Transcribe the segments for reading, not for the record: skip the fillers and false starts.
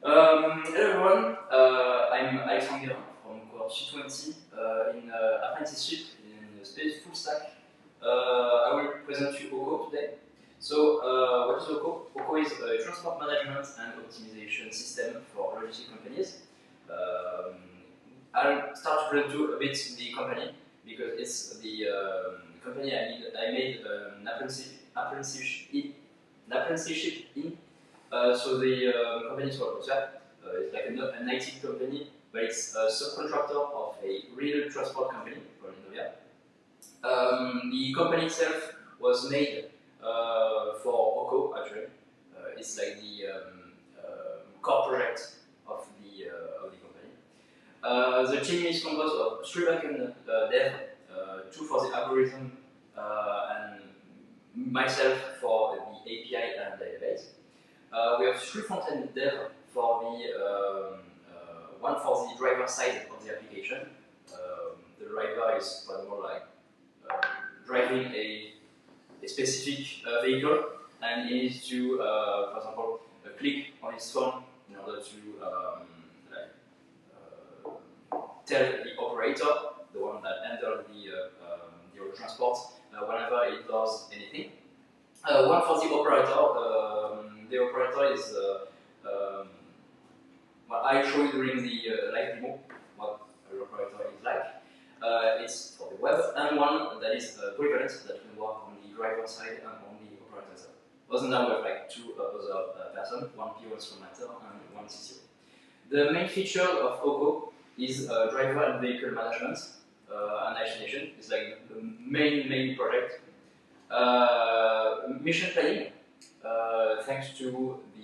Hello everyone, I'm Alexander from cohort C20 in apprenticeship in space full stack. I will present you OCO today. So, what is OCO? OCO is a transport management and optimization system for logistic companies. I'll start to present you a bit the company because it's the company I made an apprenticeship in. So the company is called Toulouse. It's like an IT company, but it's a subcontractor of a real transport company called Innovia. The company itself was made for OCO, actually. It's like the core project of the company. The team is composed of 3 backend dev, 2 for the algorithm, and myself for the API and database. We have 3 front-end dev for the one for the driver side of the application. The driver is more like driving a specific vehicle, and he needs to, for example, click on his phone in order to tell the operator, the one that handles the transport, whenever it does anything. One for the operator. The operator is what I show you during the live demo, what an operator is like. It's for the web, and one that is equivalent that can work on the driver side and on the operator side. Other than that, we have like 2 other persons, one POS formatter and one CTO. The main feature of OCO is driver and vehicle management and destination. It's like the main project. Mission planning, thanks to the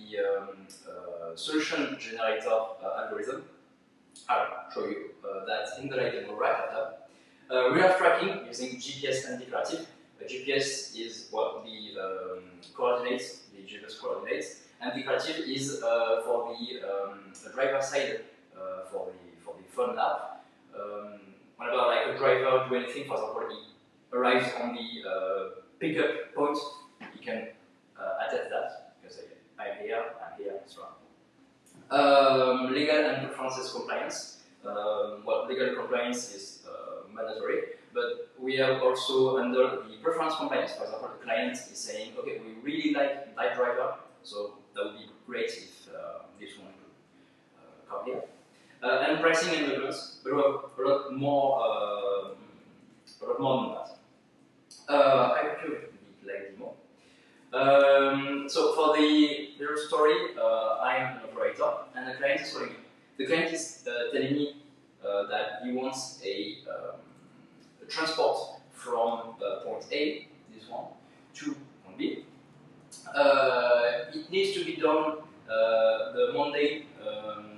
solution generator algorithm. I'll show you that in the live demo right after. We have tracking using GPS and declarative. GPS is what the coordinates, the GPS coordinates, and declarative is for the driver side for the phone app. Whenever like a driver do anything, for example, he arrives on the pickup point, you can attach that because I'm here, so on. Legal and preferences compliance. Well, legal compliance is mandatory, but we have also under the preference compliance. For example, the client is saying, okay, we really like that driver, so that would be great if this one could come here. And pricing and regulars, but a lot more than that. I will show you the live demo. So for the little story, I'm an operator, and the client is calling me. The client is telling me that he wants a transport from point A, this one, to point B. It needs to be done the Monday,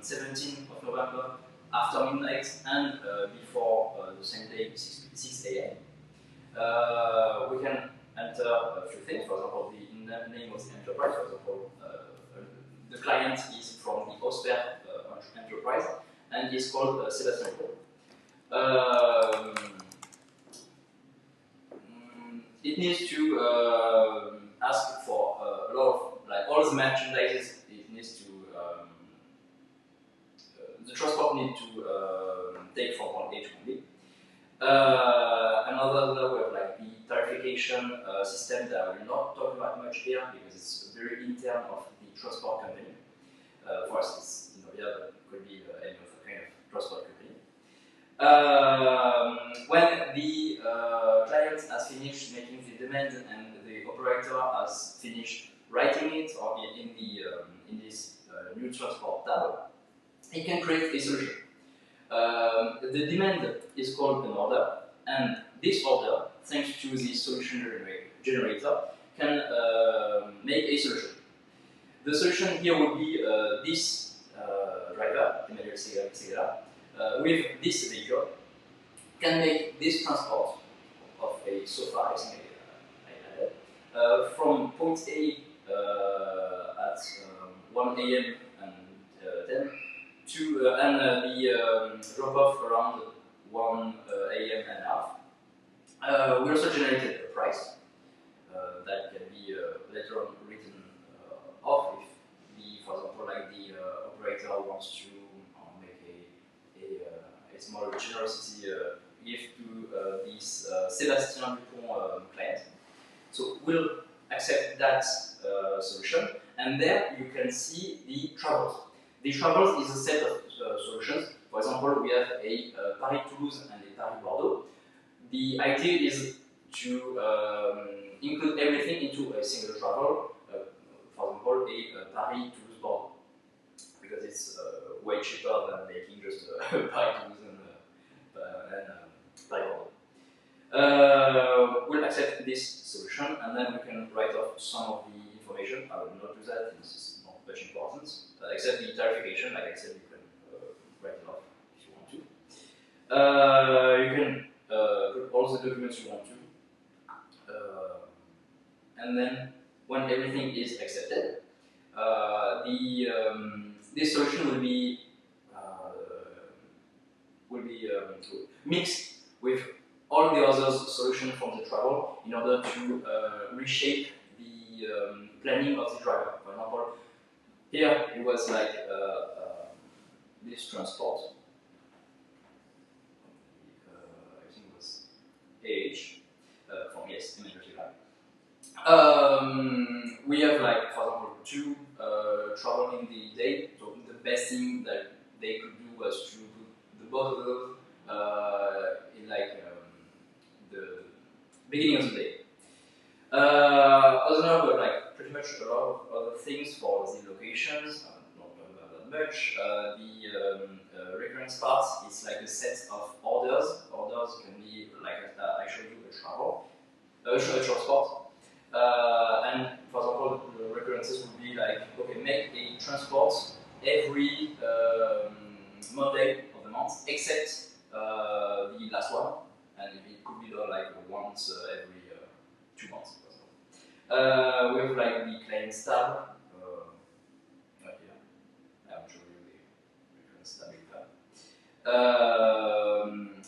17th of November, after midnight and before the same day, 6 a.m. We can enter a few things, for example, the name of the enterprise. For example, the client is from the Osper enterprise and is called Specialisation C. It needs to ask for a lot of, like, all the merchandises. It needs to, the transport needs to take from point A to point B. Another that we have like the tarification system that I will not talk about much here because it's very intern of the transport company. For us, it's Innovia, but it could be any other kind of transport company. When the client has finished making the demand and the operator has finished writing it or in this new transport tab, it can create a solution. The demand is called an order, and this order, thanks to the solution generator, can make a solution. The solution here would be this driver, Emmanuel Segala, with this vehicle, can make this transport of a sofa, I think I added, from point A at 1 a.m. and 10 to the drop off around 1 a.m. and a half. We also generated a price that can be later on written off if the, for example, like the operator more generosity give to this Sébastien Dupont client. So we'll accept that solution, and there you can see the travels. The travels is a set of solutions. For example, we have a Paris-Toulouse and a Paris-Bordeaux. The idea is to include everything into a single travel. For example, a Paris-Toulouse-Bordeaux, because it's way cheaper than making just Paris-Toulouse and Paris-Bordeaux. We'll accept this solution, and then we can write off some of the information. I will not do that, it's not much important, except the tarification. Like I said, you can write it off if you want to. You can put all the documents you want to. And then, when everything is accepted, this solution will be mixed with all the other solutions from the travel in order to reshape the planning of the driver. For example, here it was like this transport. I think it was from emergency line. We have like, for example, 2 travel in the day. So the best thing that they could do was to put the both of those in like the beginning of the day. Other than that, like pretty much a lot of other things for the locations. Not talking about that much. The recurrence part is like a set of orders. Orders can be like I showed you a travel, a transport. And for example, the recurrences would be like, okay, make a transport every Monday of the month, except the last one, and it could be done like once every 2 months. We have like the claims tab. Right here. I'm showing you the recurrence tab.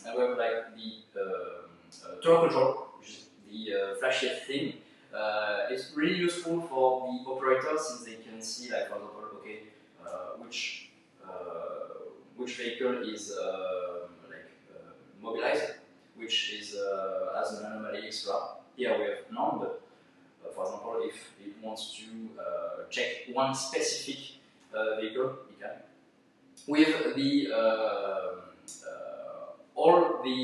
And we have like the tour control, which is the flashy thing. It's really useful for the operator, since they can see, like, for example, okay, which vehicle is mobilized, which is as an anomaly extra. Here we have none, but for example, if it wants to check one specific vehicle, it can. With the all the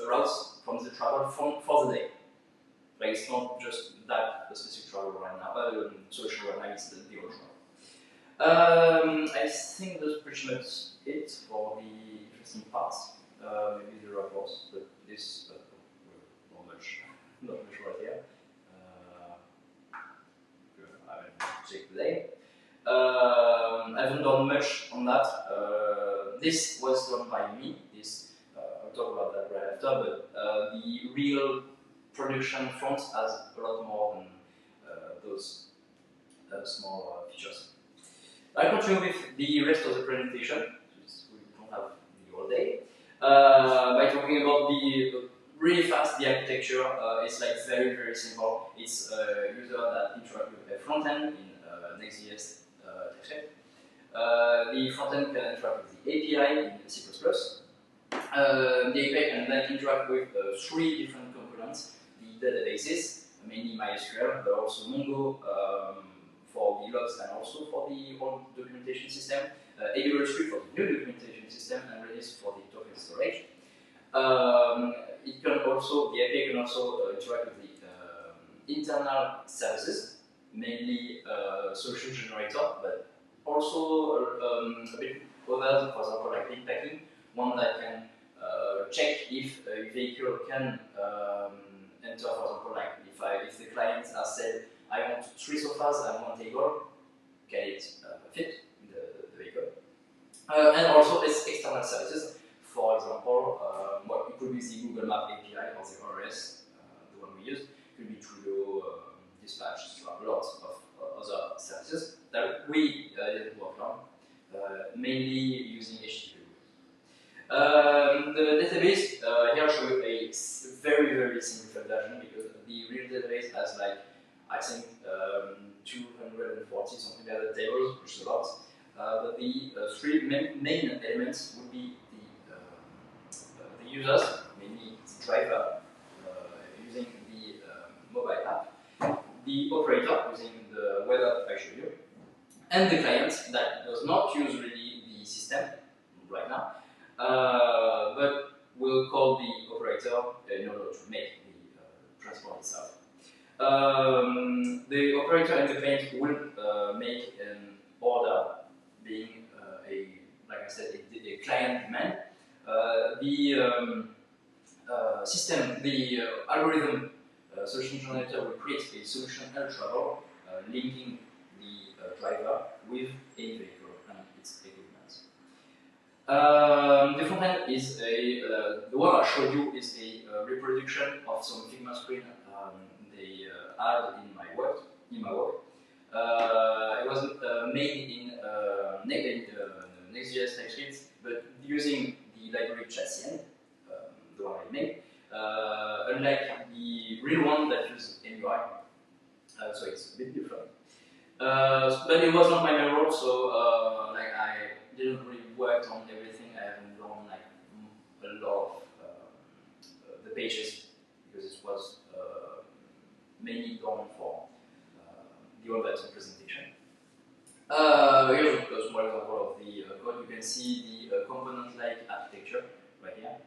routes from the travel for the day. Like, it's not just that specific travel right now, solution right now, it's the whole travel. I think that's pretty much it for the interesting parts. Maybe the reports, but this not much right here. I haven't checked today. I haven't done much on that. This was done by me. I'll talk about that right after, but the real production front has a lot more than those small features. I'll continue with the rest of the presentation, since we don't have the whole day, by talking about the really fast. The architecture is like very, very simple. It's a user that interacts with a front end in Next.js TypeScript. The front end can interact with the API in C++. The API can then interact with 3 different components: the databases, mainly MySQL, but also Mongo for the logs and also for the old documentation system, AWS3 for the new documentation system, and Redis for the token storage. It can also, the API can also interact with the internal services, mainly solution generator, but also a bit others, for example, like link packing, one that can check if a vehicle can enter, for example, like if the client has said, I want 3 sofas and 1 table, can it fit the vehicle? And also it's external services. For example, it could be the Google Map API or the RS, the one we use. It could be Trello, Dispatch, a lot of other services that we didn't work on, mainly using HTTP. The database, here I'll show you a very, very simplified version, because the real database has like, I think, 240 something like that tables, which is a lot. But the 3 main elements would be users, mainly the driver, using the mobile app, the operator using the web app I showed you, and the client that does not use really the system right now, but will call the operator in order to make the transport itself. The operator and the client will make an order, being like I said, a client demand. The system, the algorithm solution generator will create a solution and travel linking the driver with a vehicle and its equipment. The front end is the one I showed you is a reproduction of some Figma screen they had in my work. It was made in Next.js TypeScript, but using the library Chassien, the one I made, unlike the real one that uses MUI, so it's a bit different. But it was not my main role, so like I didn't really work on everything. I haven't done like a lot of the pages because it was mainly done for the all button presentation. Here's a small example of the code. You can see the component-like architecture right here.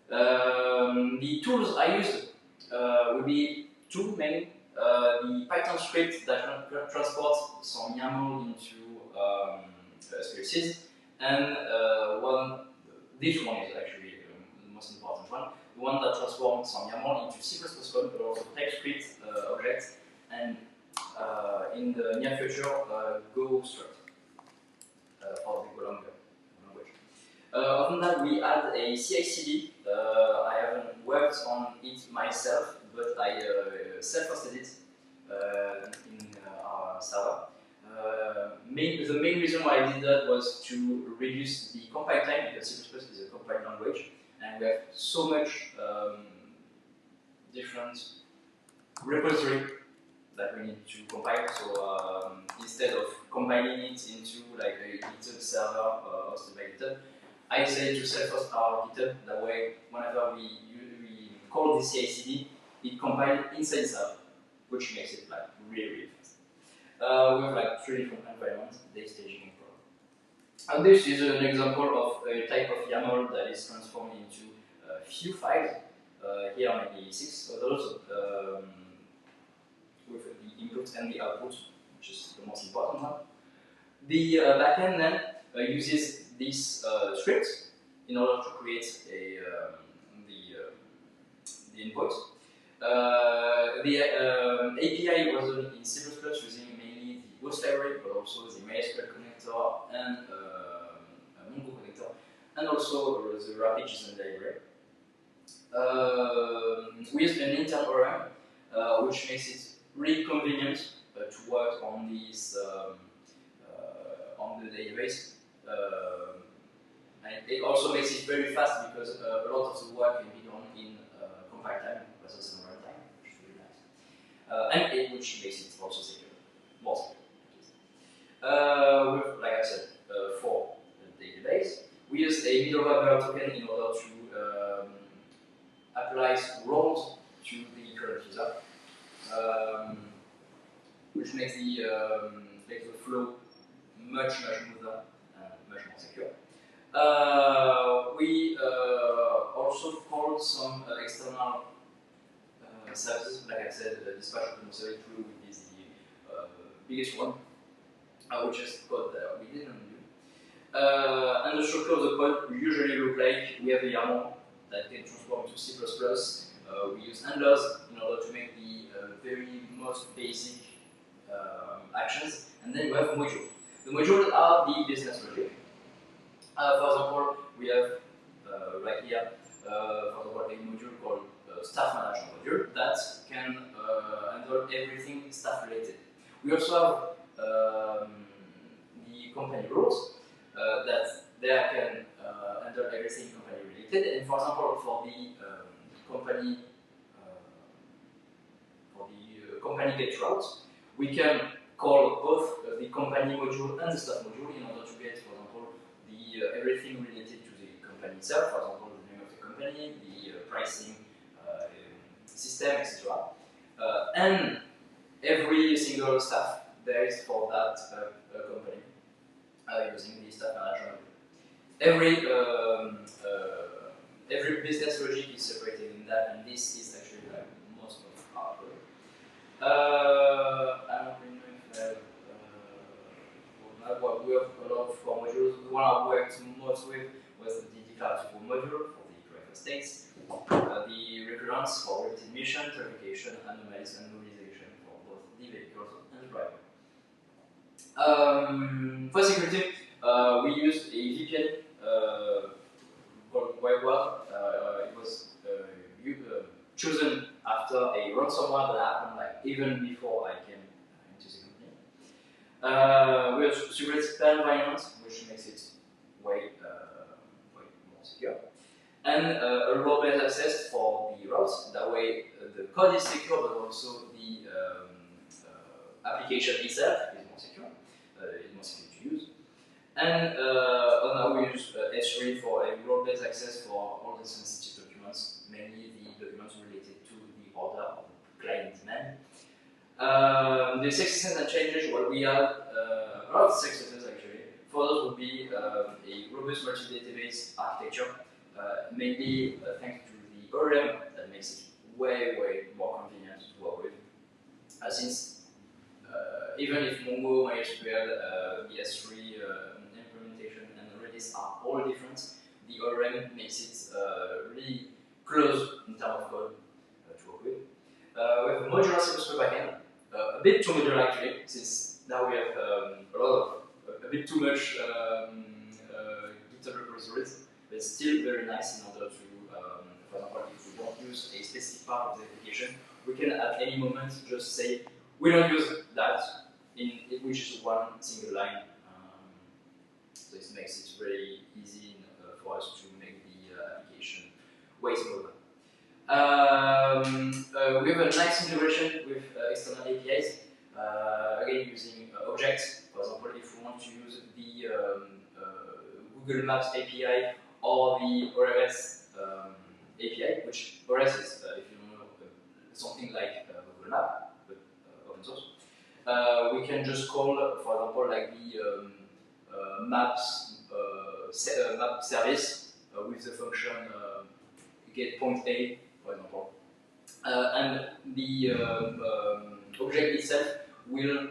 The tools I used would be two main. The Python script that transports some YAML into SPLCs, and this one is actually the most important one, the one that transforms some YAML into C++ code, but also TypeScript objects, and in the near future, Go script for the Golang language. Other than that, we add a CI/CD. I haven't worked on it myself, but I self-hosted it in our server. The main reason why I did that was to reduce the compile time, because C++ is a compiled language, and we have so much different repository that we need to compile. So instead of compiling it into like a GitHub server hosted by GitHub, I decided to self-host our GitHub. That way, whenever we call the CI/CD, it compiles inside server, which makes it like really fast. We have like 3 different environments, day staging and pro. And this is an example of a type of YAML that is transformed into a few files. Here maybe 6 of those, with the input and the output, which is the most important one. The backend then uses this script in order to create the input. The API was done in C++ using mainly the host library, but also the MySQL connector and Mongo connector, and also the RapidJSON library. We use an internal ORM, which makes it really convenient to work on these on the database. And it also makes it very fast because a lot of the work can be done in compile time rather than runtime, which is really nice. Which makes it also secure, more secure. With, like I said, for the database, we use a middleware bearer token in order to apply roles to the current user, which makes the flow much smoother and much more secure. We also called some external services, like I said, the dispatch automated flow is the biggest one, which is code that we didn't do. And the structure of the code usually look like we have a YAML that can transform to C++. We use handlers in order to make the very most basic actions, and then we have modules. The modules are the business logic. For example, we have right here, for example, a module called staff management module that can handle everything staff related. We also have the company rules that they can handle everything company related. And for example, for the company get routes, we can call both the company module and the staff module in order to get, for example, everything related to the company itself, for example, the name of the company, the pricing system, etc. And every single staff there is for that company using the staff management. Every business logic is separated in that, and this is actually like most of our work. I don't really know if I have we have a lot of core modules. The one I worked most with was the declaratible module for the correct states, the recurrence for repeated mission, verification, anomalies, and mobilization for both the vehicles and the driver. For security, we used a VPN called Webware. It was chosen after a ransomware that happened like even before I came into the company. We have security plan environment, which makes it way more secure, and a role-based access for the routes. That way, the code is secure, but also the application itself is more secure. It's more secure to use. And now we use S3 for a role-based access for all the sensitive documents, mainly the documents related to the order of the client demand. The successes and changes, well, we have a lot of successes actually. For those would be a robust multi-database architecture, mainly thanks to the ORM that makes it way more convenient to work with. Since even if Mongo, MySQL, the S3 implementation and Redis are all different, the ORM makes it really close in terms of code to work with. We have a modular C++ backend, a bit too modular actually, since now we have a bit too much GitHub repositories, but still very nice in order to, for example, if we don't use a specific part of the application, we can at any moment just say, we don't use that, which is one single line. So this makes it very easy for us to make the application way smoother. We have a nice integration with external APIs, again using objects. For example, if we want to use the Google Maps API or the ORS API, which ORS is, if you don't know, something like Google Map, but open source. We can just call, for example, like the maps map service with the function get point A, for example, and the object itself will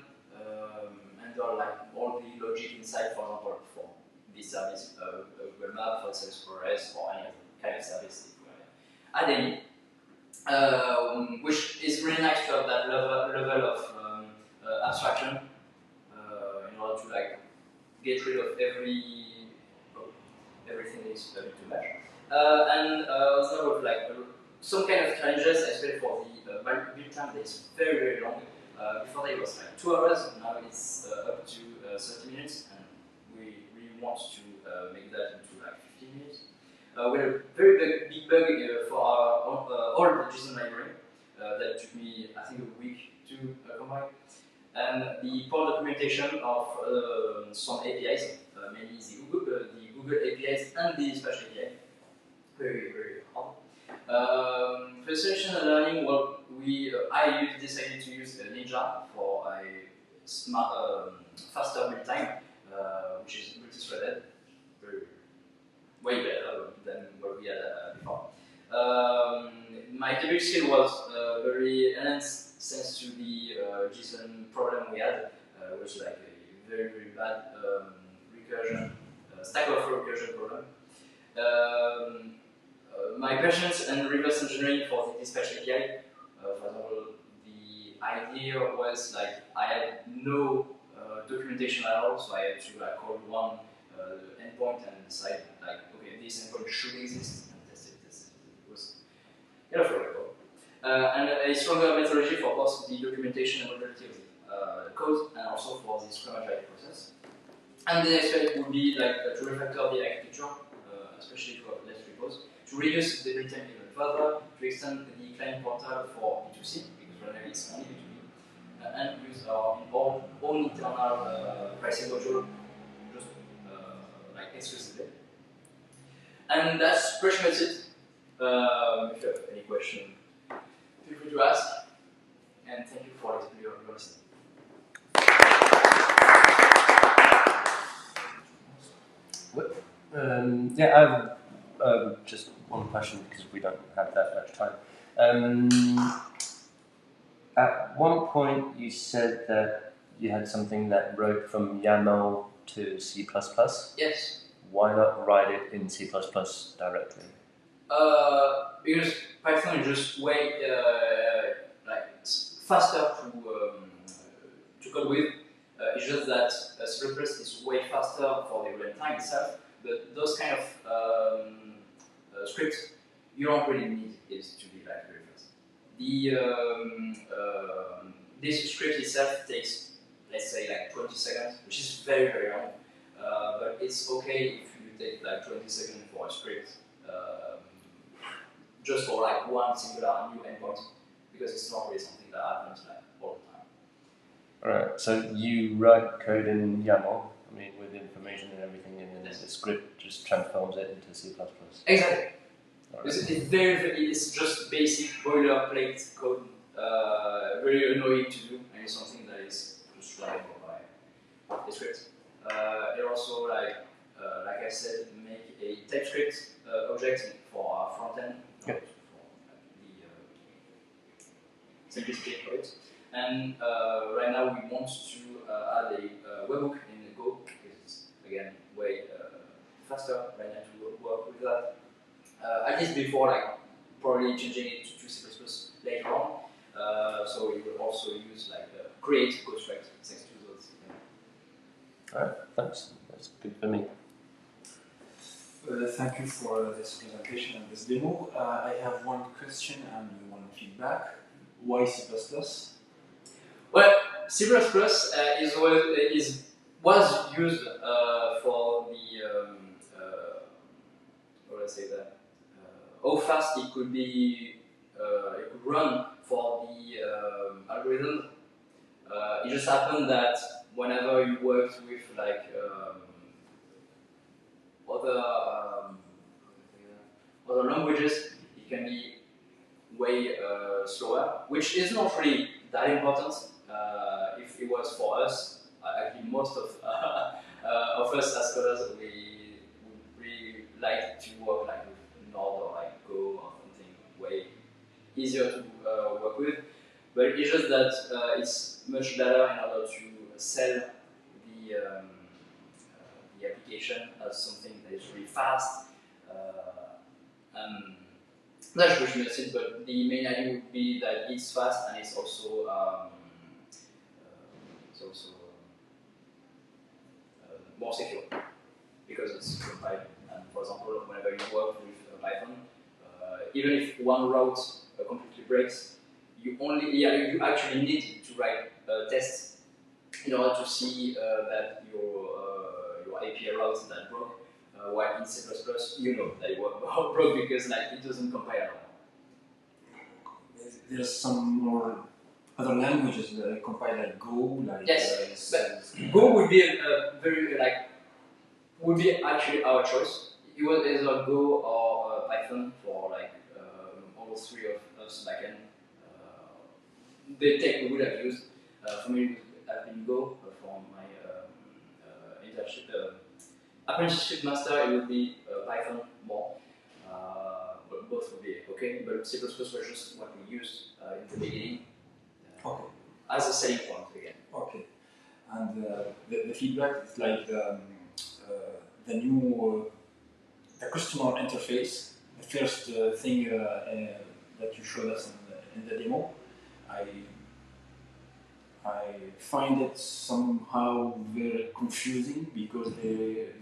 handle like all the logic inside, for example, for this service, Google Map, for example, ORS, or any other kind of service if we add any. Which is really nice to have that level of abstraction in order to like get rid of everything that is a bit too much. And also with like some kind of challenges, especially for the build time that is very long. Before that it was like 2 hours, now it's up to 30 minutes, and we really want to make that into like 15 minutes. We had a very big bug for our old JSON library that took me, I think, a week to compile. And the poor documentation of some APIs, mainly the Google APIs and the Special API, very hard. Specialization and learning, well, I decided to use Ninja for a smart, faster build time, which is multi-threaded, way better than what we had before. My debug skill was very enhanced thanks to the JSON problem we had, which was like a very bad recursion, stack overflow recursion problem. My patience and reverse engineering for the dispatch API, for example, the idea was like I had no documentation at all, so I had to call one endpoint and decide like, okay, this endpoint should exist and test it. It was kind of horrible. And a stronger methodology for both the documentation and modality of the code, and also for the Scrum Agile process. And the next step would be like to refactor the architecture, especially to have less repos, to reduce the build time even further, to extend the client portal for B2C, because right now it's only B2B, and use our own internal pricing module just like exclusively. And that's pretty much it. question, feel free to ask. And thank you for your listening. Yeah, I have just one question because we don't have that much time. At one point, you said that you had something that wrote from YAML to C++. Yes. Why not write it in C++ directly? Because Python is just way faster to code with. It's just that C++ is way faster for the runtime itself. But those kind of scripts, you don't really need it to be like very fast. This script itself takes, let's say, like 20 seconds, which is very, very long. But it's okay if you take like 20 seconds for a script, just for like one singular new endpoint, because it's not really something that happens like all the time. Alright, so you write code in YAML, I mean, with information and everything, and then the script just transforms it into C++. Exactly. Right. It's just basic boilerplate code, very annoying to do, and it's something that is just running by the script. It also, like I said, make a TypeScript object for our front end, yep. For the simplicity of it. And right now we want to add a webhook in Go, because it's again way faster right now to work with that. At least before, like probably changing it to C++ later on. So you will also use like create construct thanks to those. Alright, thanks. That's good for me. Thank you for this presentation and this demo. I have one question and one feedback. Why C++? Well, C++ was used for the how do I say that? How fast it could be, it could run for the algorithm. It just happened that whenever you worked with like other languages, it can be way slower, which is not really that important. If it was for us, actually most of us as coders, we would really like to work like with Node or like Go or something way easier to work with. But it's just that it's much better in order to sell the application as something that is really fast. That's pretty much it, but the main idea would be that it's fast and it's also more secure because it's compiled. And for example, whenever you work with Python, even if one route completely breaks, you actually need to write tests in order to see that your API route that broke. While in C++, you know that it broke because like it doesn't compile at all. There's some more other languages that compile like Go, like yes, but Go would be would be actually our choice. It was either Go or Python for like all three of us backend. The tech we would have used for me would have been Go for my internship. Apprenticeship master, it would be Python more, but both would be okay. But C++ was just what we used in the beginning okay. As a selling point again. Okay, and the feedback is like the new the customer interface. The first thing that you showed us in the demo, I find it somehow very confusing because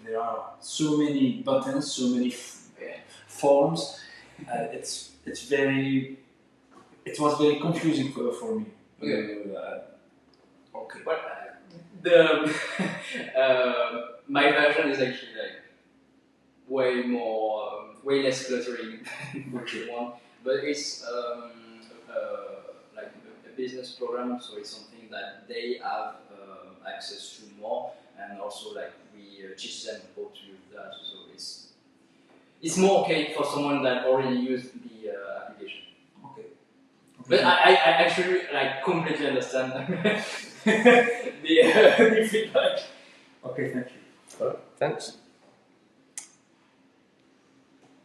there are so many buttons, so many forms. It was very confusing for me. Okay. Okay. But my version is actually like way less cluttering than what you want. But it's like a business program, so it's something that they have access to more, and also like we teach them how to use that. So it's more okay for someone that already used the application. But I actually like completely understand the feedback. Okay, thank you. Well, thanks.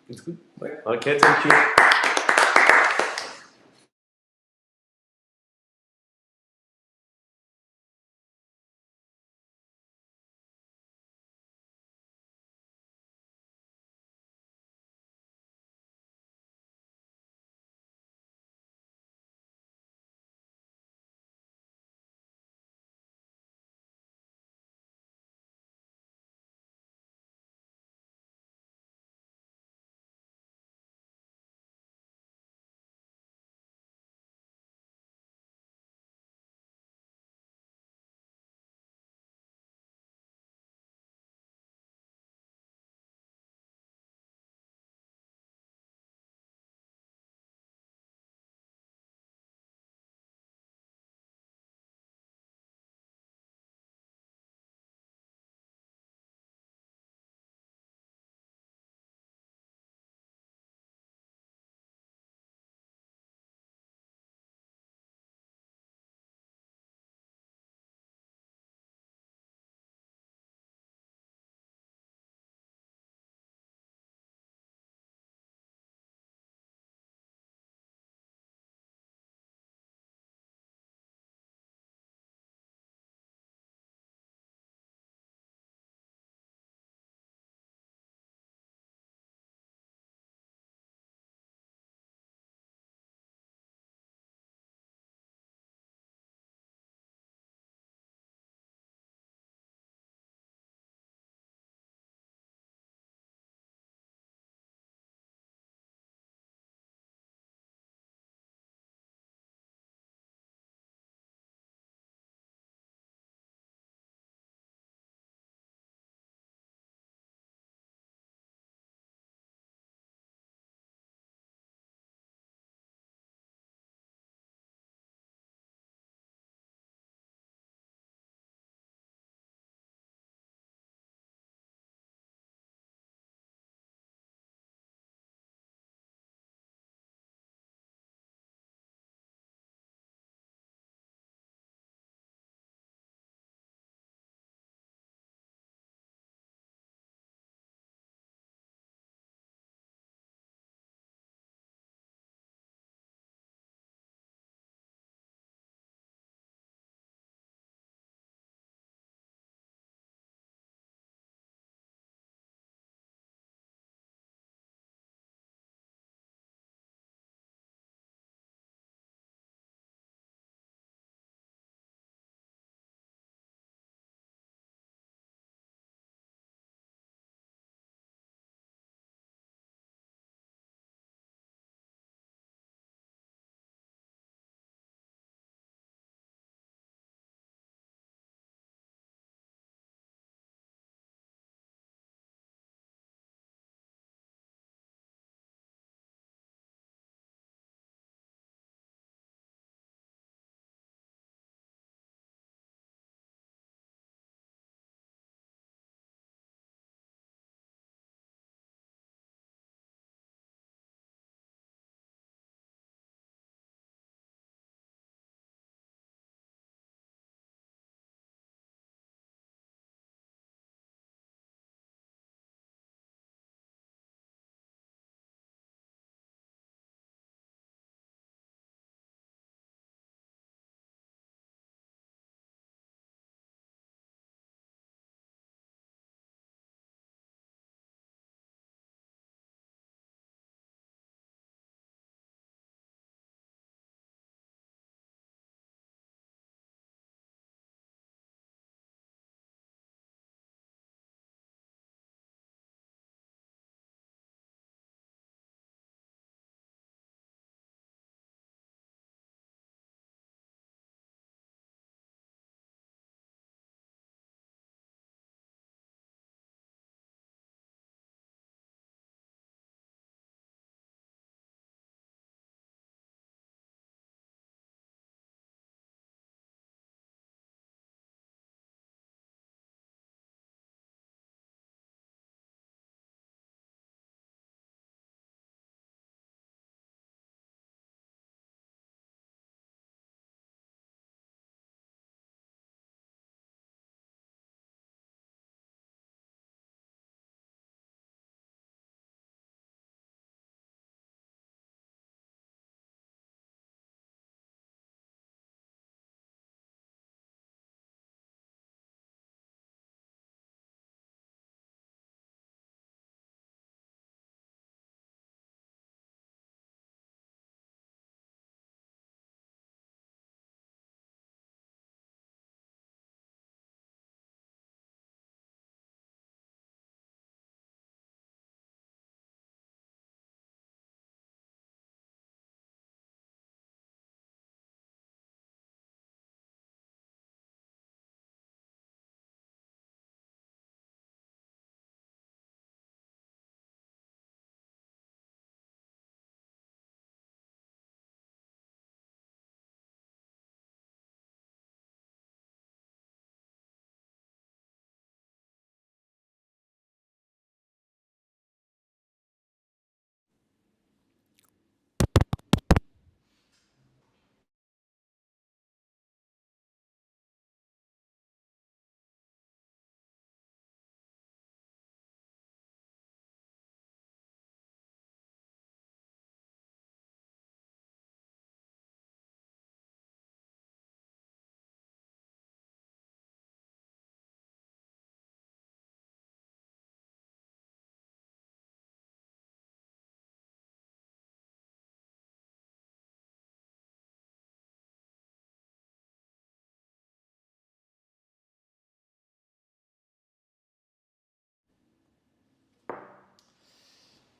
It's good. Okay, thank you.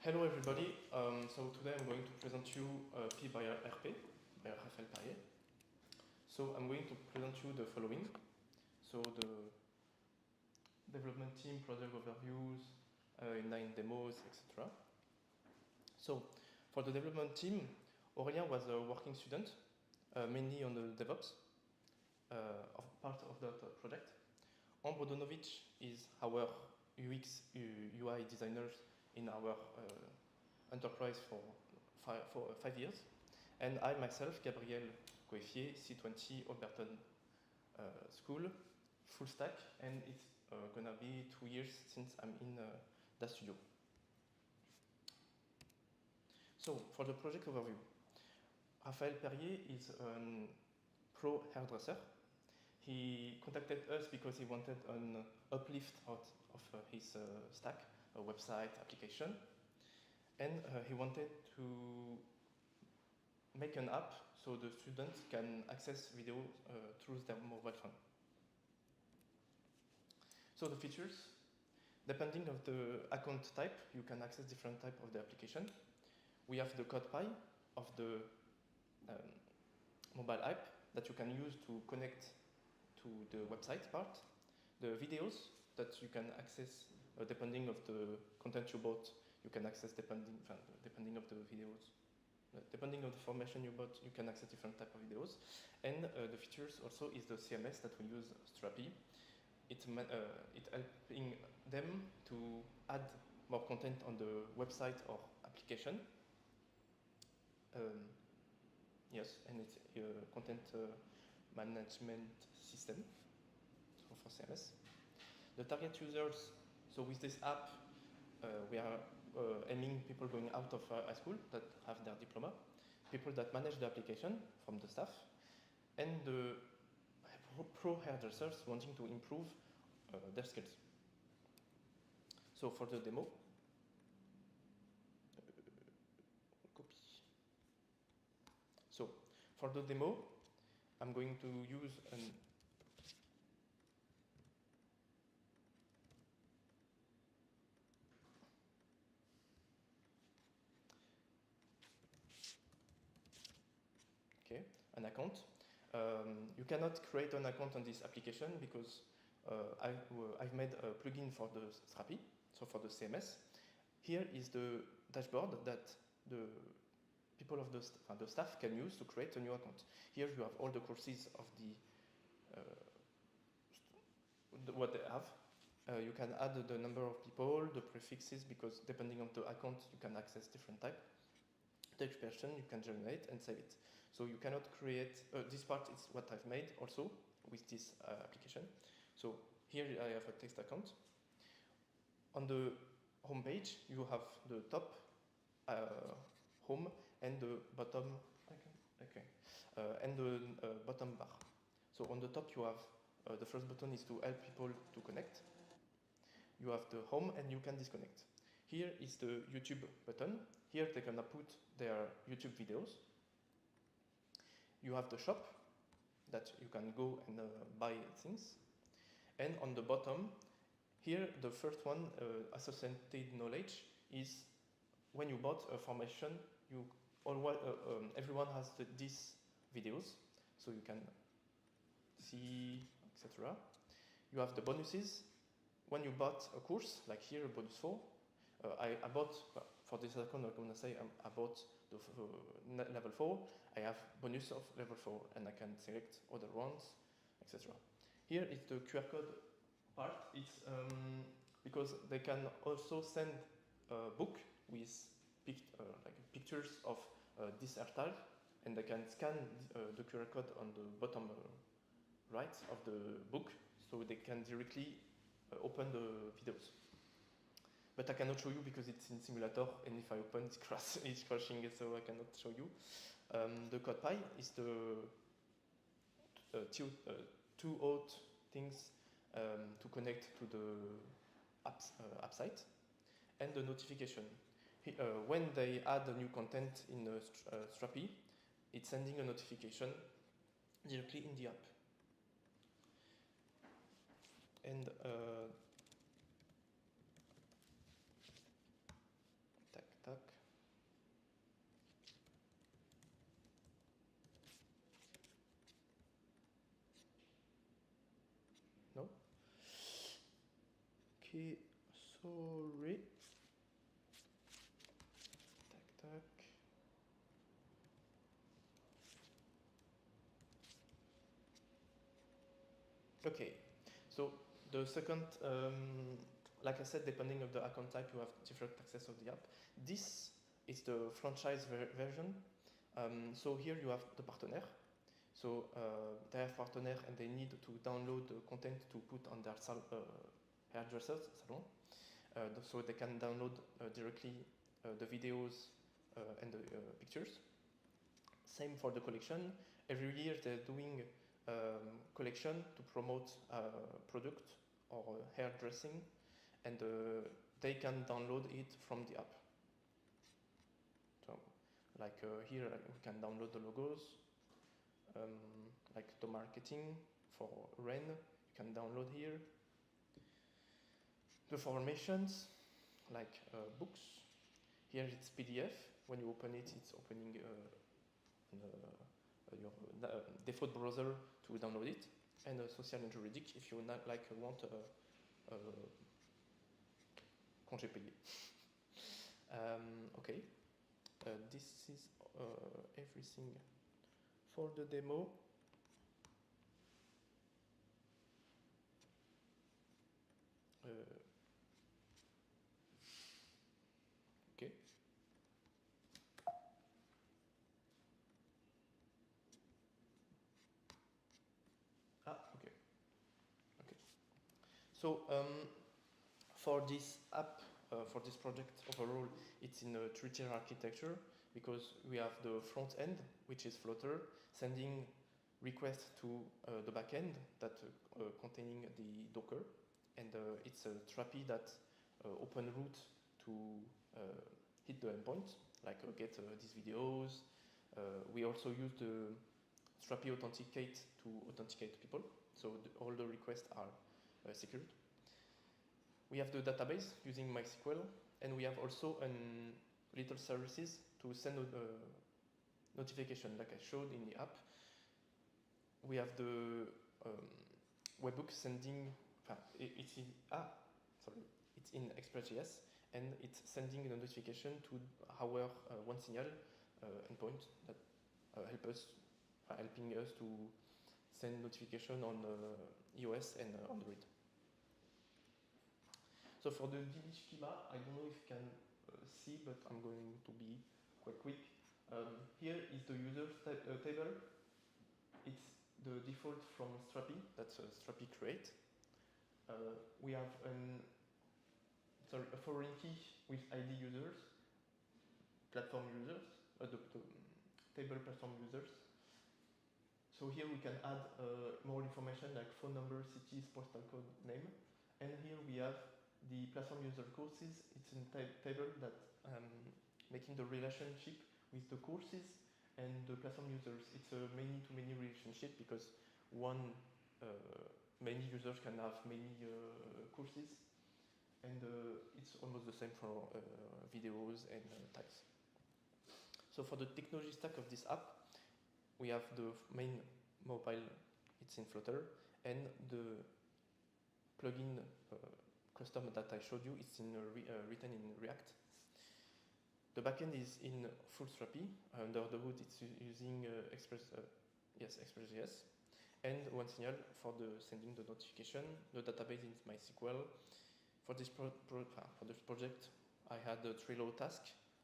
Hello everybody. So today I'm going to present you P by RP by Raphaël Perrier. So I'm going to present you the following. So the development team, project overviews, 9 demos, etc. So for the development team, Aurélien was a working student, mainly on the DevOps part of that project. Ambrodonovic is our UX UI designer in our enterprise for 5 years. And I myself, Gabriel Coeffier, C20 Alberton School, full stack, and it's gonna be 2 years since I'm in the studio. So for the project overview, Raphaël Perrier is a pro hairdresser. He contacted us because he wanted an uplift out of his stack, a website, application, and he wanted to make an app so the students can access video through their mobile phone. So the features, depending on the account type, you can access different type of the application. We have the code pie of the mobile app that you can use to connect to the website part. The videos that you can access depending of the content you bought, you can access depending of the videos. Depending on the formation you bought, you can access different type of videos. And the features also is the CMS that we use, Strapi. It's helping them to add more content on the website or application. Yes, and it's a content management system for CMS. The target users, so with this app, we are aiming people going out of high school that have their diploma, people that manage the application from the staff, and the pro hairdressers wanting to improve their skills. So for the demo, copy. So for the demo, I'm going to use an account. You cannot create an account on this application because I've made a plugin for the Strapi, so for the CMS. Here is the dashboard that the people of the staff can use to create a new account. Here you have all the courses of what they have. You can add the number of people, the prefixes, because depending on the account you can access different type. The expression you can generate and save it. So you cannot create, this part is what I've made also with this application. So here I have a text account. On the home page you have the top home and the bottom, and the bottom bar. So on the top you have, the first button is to help people to connect. You have the home and you can disconnect. Here is the YouTube button. Here they can put their YouTube videos. You have the shop that you can go and buy things. And on the bottom, here the first one, associated knowledge, is when you bought a formation, everyone has these videos, so you can see, etc. You have the bonuses. When you bought a course, like here, bonus 4, I bought, for this account, I'm going to say I bought the level 4, I have bonus of level 4, and I can select other ones, etc. Here is the QR code part. It's because they can also send a book with pictures of this hairstyle, and they can scan the QR code on the bottom right of the book, so they can directly open the videos. But I cannot show you because it's in simulator, and if I open, it's crashing, so I cannot show you. The code pie is the two out things to connect to the app site, and the notification. When they add a new content in the Strapi, it's sending a notification directly in the app. And Okay, sorry. Tac. Okay, so the second, like I said, depending on the account type, you have different access of the app. This is the franchise version. So here you have the partenaire. So they have partenaire and they need to download the content to put on their hairdressers salon. So they can download directly the videos and the pictures. Same for the collection. Every year they're doing collection to promote product or hairdressing, and they can download it from the app. So, like here we can download the logos, like the marketing for Ren, you can download here. The formations, like books. Here it's PDF. When you open it, it's opening your default browser to download it, and social and juridic if you not like want congé payé. Okay, this is everything for the demo. Okay. Okay. So for this app, for this project overall, it's in a three-tier architecture because we have the front end, which is Flutter, sending requests to the back end that containing the Docker, and it's a Trappy that open route to hit the endpoint, like get these videos. We also use the Strapi Authenticate to authenticate people, so all the requests are secured. We have the database using MySQL, and we have also little services to send a notification, like I showed in the app. We have the webhook sending. It's in Express.js, and it's sending a notification to our OneSignal endpoint that helping us to send notification on iOS and Android. So for the DB schema, I don't know if you can see, but I'm going to be quite quick. Here is the users table. It's the default from Strapi, that's Strapi create. We have a foreign key with ID users, platform users, the table platform users. So here we can add more information like phone number, cities, postal code, name. And here we have the platform user courses. It's a table that making the relationship with the courses and the platform users. It's a many-to-many relationship because many users can have many courses, and it's almost the same for videos and types. So for the technology stack of this app, we have the main mobile, it's in Flutter, and the plugin custom that I showed you, it's written in React. The backend is in full Strapi. Under the hood, it's using Express.js, and OneSignal for the sending the notification. The database is MySQL. For this project, I had a Trello task.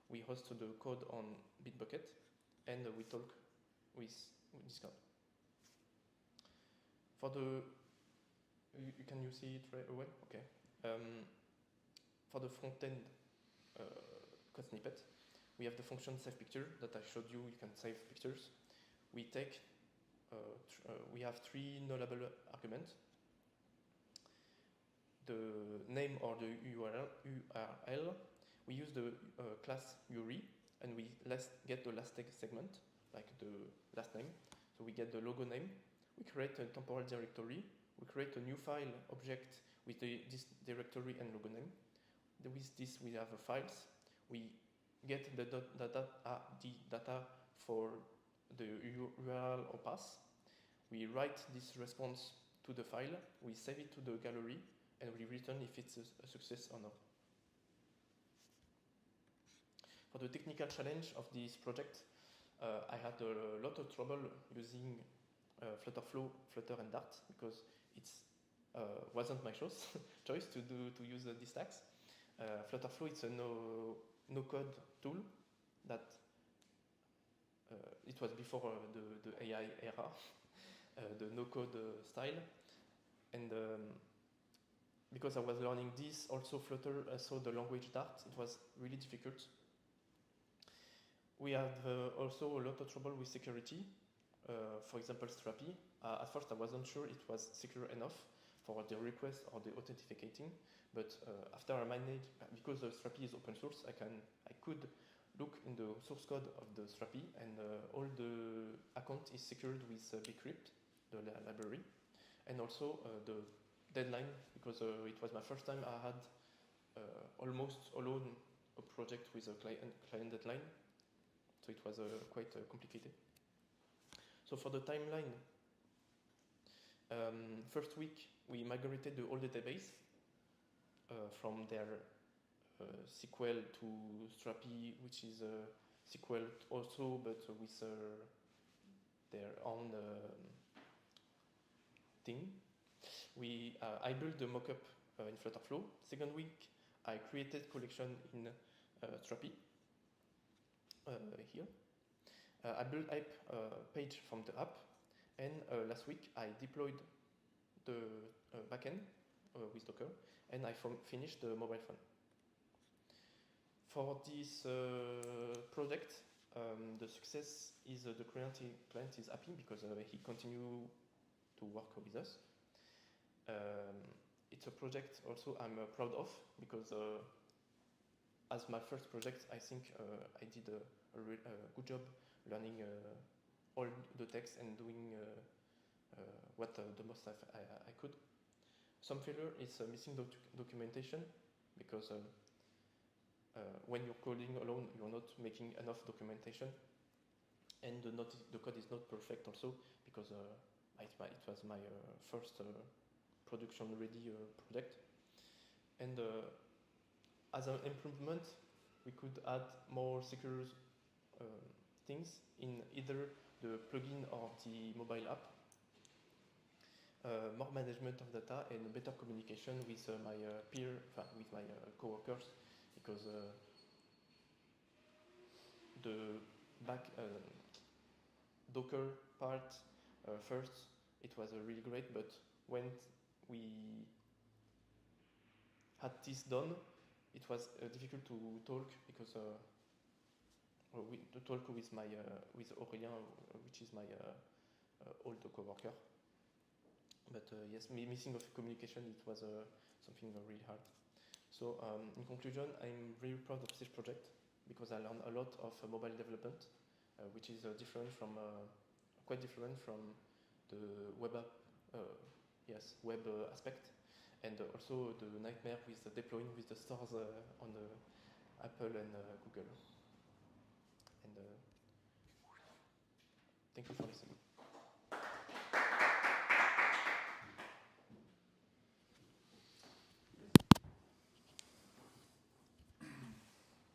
We host the code on Bitbucket, and we talk with Discord. For the, can you see it right away? Okay. For the front end code snippet, we have the function save picture that I showed you. You can save pictures. We take, we have three nullable arguments. The name or the URL. We use the class URI, and we get the last text segment, like the last name. So we get the logo name. We create a temporal directory. We create a new file object with this directory and logo name. With this, we have files. We get the data for the URL or path. We write this response to the file. We save it to the gallery. and we return if it's a success or not. For the technical challenge of this project, I had a lot of trouble using Flutterflow, Flutter, and Dart because it wasn't my choice to use these tags. Flutterflow is a no-code tool that it was before the AI era, the no-code style, and because I was learning this, also Flutter, so the language Dart, it was really difficult. We had also a lot of trouble with security. For example, Strapi. At first, I wasn't sure it was secure enough for the request or the authenticating, but after I managed, because the Strapi is open source, I could look in the source code of the Strapi, and all the account is secured with bcrypt, the library, and also the deadline, because it was my first time I had almost alone a project with a client deadline. So it was quite complicated. So for the timeline, first week we migrated the whole database from their SQL to Strapi, which is SQL also, but with their own thing. I built the mockup in Flutterflow. Second week, I created collection in Strapi. Here. I built app page from the app, and last week I deployed the backend with Docker, and I finished the mobile phone. For this project, the success is the client is happy because he continued to work with us. It's a project also I'm proud of because as my first project, I think I did a good job learning all the text and doing what the most I could. Some failure is missing documentation because when you're coding alone, you're not making enough documentation, and the code is not perfect also because it was my first production-ready project. And as an improvement, we could add more secure things in either the plugin or the mobile app. More management of data and better communication with my with my co-workers, because the Docker part first, it was really great, but when we had this done, it was difficult to talk because to talk with my with Aurélien, which is my old co-worker. But yes, missing of communication, it was something really hard. So in conclusion, I'm very proud of this project because I learned a lot of mobile development, which is different from quite different from the web app, web aspect. And also the nightmare with deploying with the stores on the Apple and Google. And thank you for listening.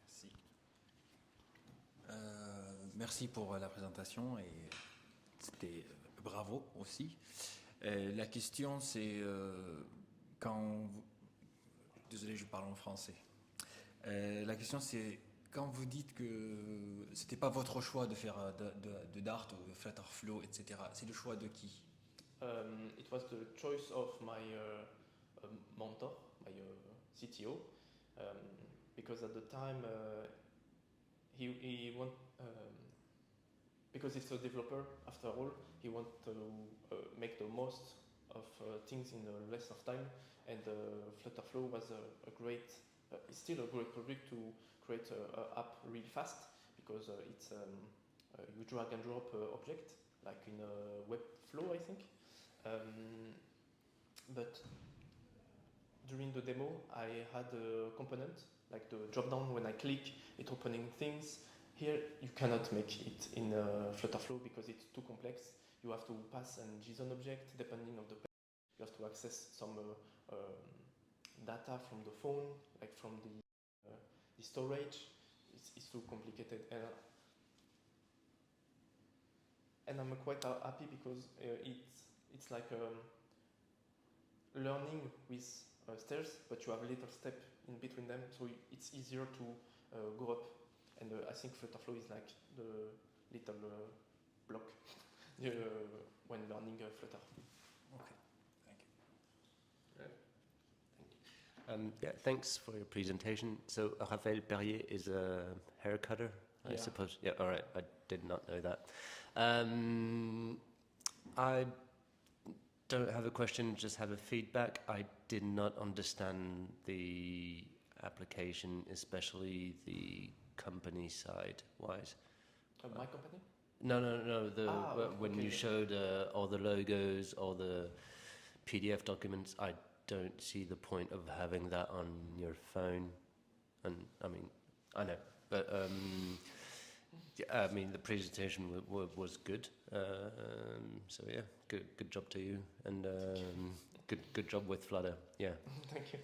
Merci. Merci pour la présentation et c'était bravo aussi. La question c'est désolé, je parle en français. La question c'est quand vous dites que c'était pas votre choix de faire de Dart ou de Flutterflow, etc. C'est le choix de qui? It was the choice of my mentor, my CTO, because at the time he want because it's a developer after all, he want to make the most of things in less of time, and Flutterflow was a great, it's still a great project to create an app really fast because it's you drag and drop object like in Webflow, I think. But during the demo, I had a component like the drop down. When I click, it opening things. Here you cannot make it in Flutterflow because it's too complex. You have to pass a JSON object depending on the page. You have to access some data from the phone, like from the storage. It's too complicated, and I'm quite happy because it's like learning with stairs, but you have little step in between them, so it's easier to go up. And I think Flutterflow is like the little block when learning Flutter. Okay, thank you. Yeah, thanks for your presentation. So Raphaël Perrier is a hair cutter, I suppose. Yeah, all right. I did not know that. I don't have a question, just have a feedback. I did not understand the application, especially the company side wise. My company? No. When you showed all the logos, all the PDF documents, I don't see the point of having that on your phone. And I mean, I know, but I mean, the presentation was good. So yeah, good job to you, and good job with Flutter. Yeah. Thank you.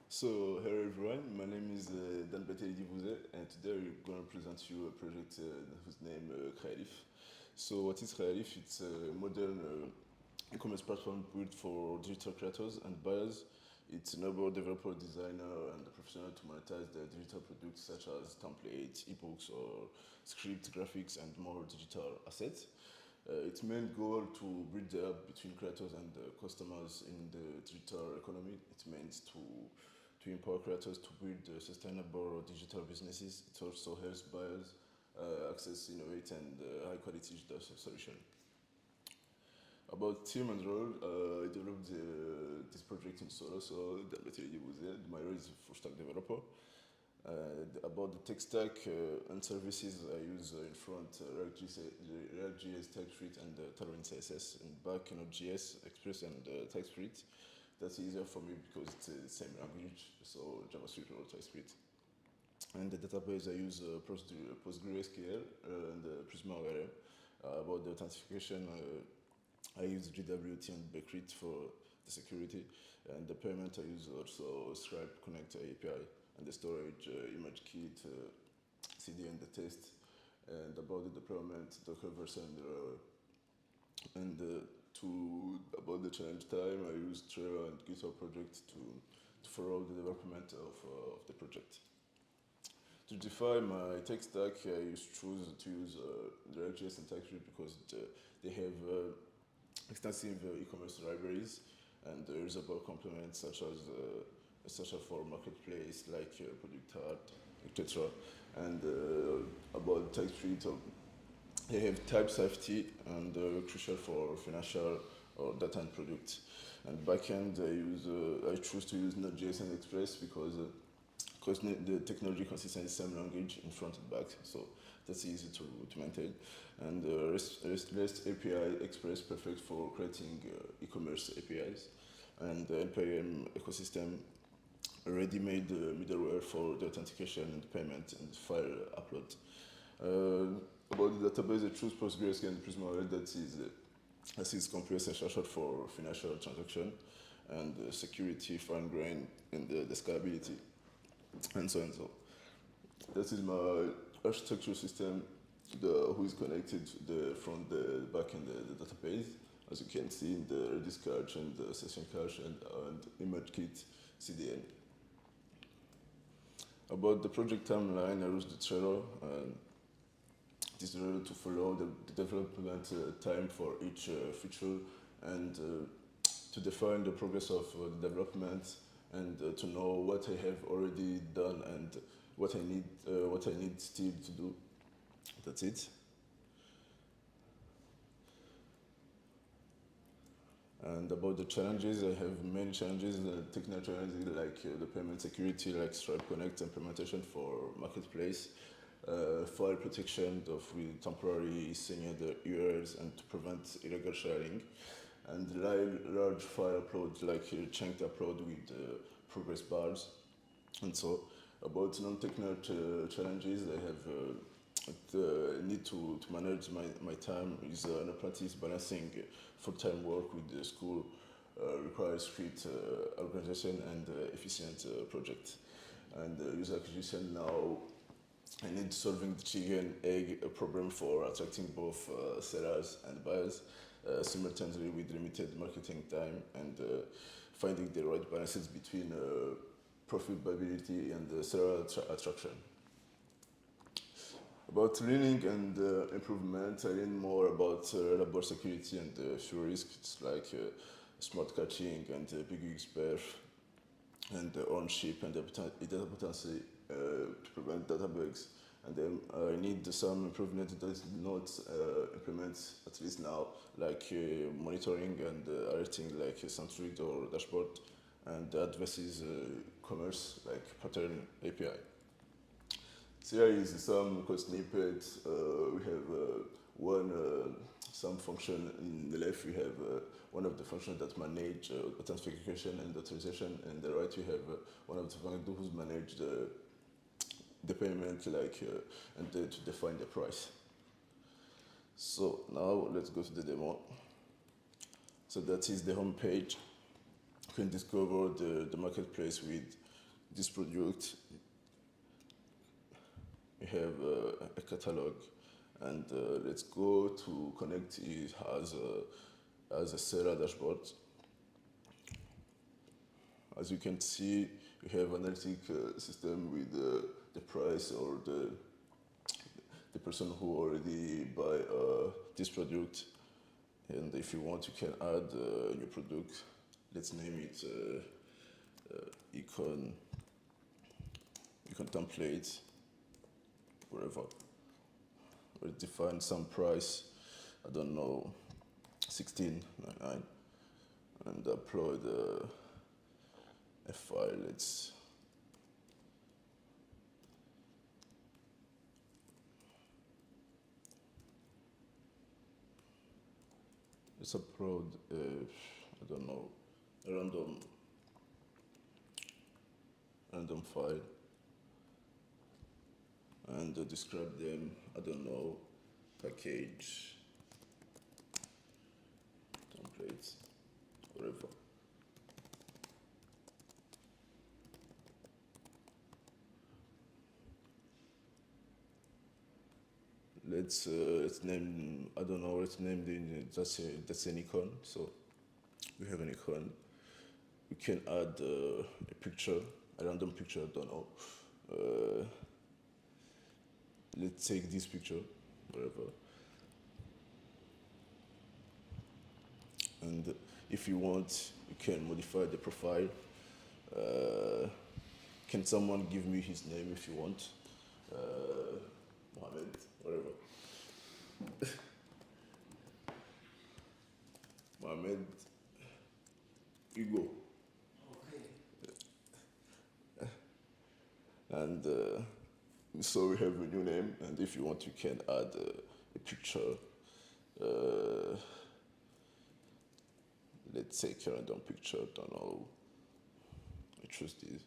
So, hello everyone, my name is Dan Batelidi-Vouze, and today we're going to present you a project whose name Crealif. So, what is Crealif? It's a modern e-commerce platform built for digital creators and buyers. It's enables developer, designer, and the professional to monetize their digital products such as templates, ebooks, or script, graphics, and more digital assets. Its main goal to bridge the gap between creators and customers in the digital economy. It means to empower creators to build sustainable digital businesses. It also helps buyers access, innovate, and high quality digital solution. About team and role, I developed this project in solo, so my role is a full stack developer. About the tech stack and services, I use in front React.js, TypeScript, and Tailwind CSS, and back Node.js, Express, and TypeScript. That's easier for me because it's the same language, so JavaScript or TypeScript. And the database, I use PostgreSQL and Prisma.org. About the authentication, I use GWT and Backrit for the security. And the payment, I use also Stripe Connect API. And the storage, ImageKit, CDN, the test. And about the deployment, Docker version, about the challenge time, I use Trello and GitHub project to follow the development of the project. To define my tech stack, I choose to use React.js and TypeScript because they have extensive e-commerce libraries and reusable complements such as for marketplace like product art, etc. And about TypeScript, they have type safety and crucial for financial or data and product. And backend, I choose to use Node.js and Express because the technology consists in the same language in front and back, so that's easy to maintain. And REST API Express, perfect for creating e-commerce APIs. And the NPM ecosystem, ready-made middleware for the authentication and payment and file upload. About the database, I choose PostgreSQL and Prisma.org. That is compressed and short for financial transaction and security, fine grain, and the scalability, and so and so. That is my architecture system, who is connected from the back end the database, as you can see in the Redis cache and the session cache and ImageKit CDN. About the project timeline, I use the Trello. It is to follow the development time for each feature and to define the progress of the development and to know what I have already done and what I need still to do. That's it. And about the challenges, I have many challenges, technical challenges like the payment security, like Stripe Connect implementation for marketplace, file protection with temporary signed URLs and to prevent illegal sharing, and large file uploads like chunked upload with progress bars. And so about non-technical challenges, I have need to manage my time is an apprentice balancing full-time work with the school requires strict organization and efficient project. And user acquisition now, I need solving the chicken egg problem for attracting both sellers and buyers simultaneously with limited marketing time and finding the right balances between profitability and seller attraction. About learning and improvement, I learn more about reliable security and few risks. It's like smart caching and big XPerf and ownership and data potency to prevent data bugs. And then I need some improvement that is not implement at least now, like monitoring and alerting like Centric or dashboard, and advances commerce like pattern API. So here is some code snippets. We have some function in the left. We have one of the functions that manage authentication and authorization, and the right we have one of the functions who manage the payment, like and to define the price. So now let's go to the demo. So that is the home page. You can discover the marketplace with this product, we have a catalog, and let's go to connect it as a seller dashboard. As you can see, we have an analytic system with the price or the person who already buy this product. And if you want, you can add a new product. Let's name it econ template, whatever. We'll define some price, I don't know, 16.99, and upload a file. Let's upload I don't know, a random file, and describe them, I don't know, package, templates, whatever. Let's name, I don't know, let's name that's an icon. So we have an icon. We can add a picture, a random picture, I don't know. Let's take this picture, whatever. And if you want, you can modify the profile. Can someone give me his name if you want? Mohammed, whatever. Mohammed Hugo. Okay. And so we have a new name, and if you want, you can add a picture. Let's take a random picture, don't know. I choose this.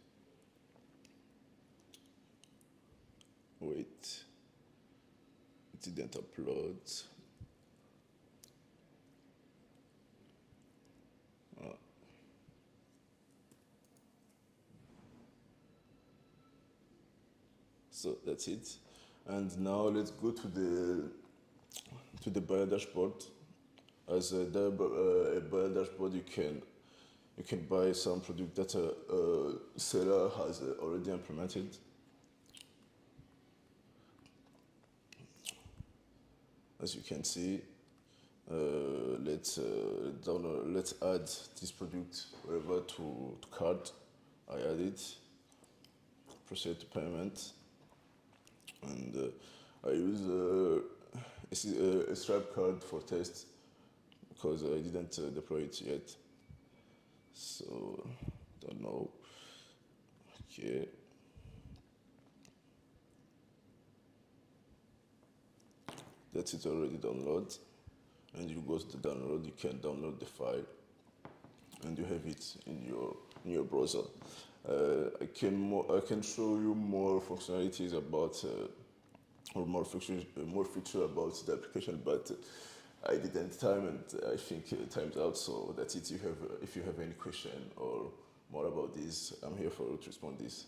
Wait. It didn't upload. So that's it. And now let's go to the buyer dashboard. As a buyer dashboard, you can buy some product that a seller has already implemented. As you can see, let's add this product wherever to cart. I add it. Proceed to payment, and I use a Stripe card for test because I didn't deploy it yet. So don't know. Okay. That's it already download, and you go to the download. You can download the file, and you have it in your browser. I can show you more functionalities about or more feature about the application, but I didn't time, and I think time's out. So that's it. If you have any question or more about this, I'm here to respond this.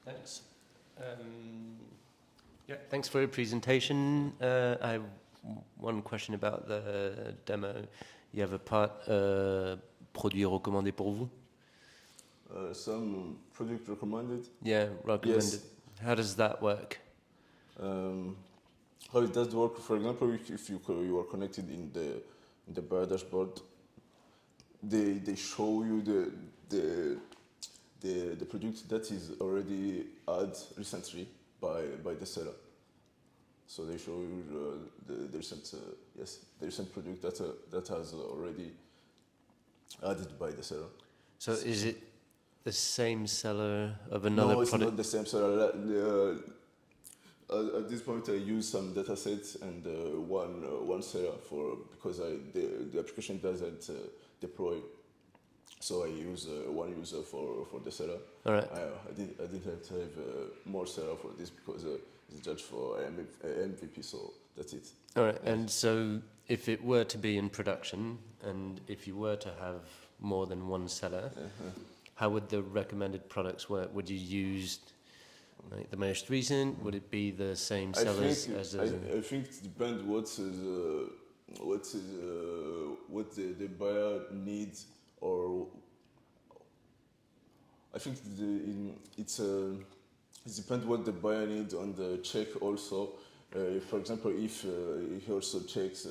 Thanks. Yeah, thanks for your presentation. I have one question about the demo. You have a part produit recommandé pour vous? Some product recommended? Yeah, recommended. Yes. How does that work? How it does work, for example, if you are connected in the buyer dashboard, they show you the product that is already added recently by the seller. So they show you the recent product that has already added by the seller. So is it the same seller of another product? No, it's not the same seller. At this point, I use some data sets and one seller because the application doesn't deploy. So I use one user for the seller. All right. I didn't have to have more seller for this because it's judged for MVP, so that's it. All right. And so if it were to be in production, and if you were to have more than one seller, how would the recommended products work? Would you use like the most recent? Would it be the same sellers as? I think it depends what the buyer needs, or I think it depends what the buyer needs on the check also. For example, if he also checks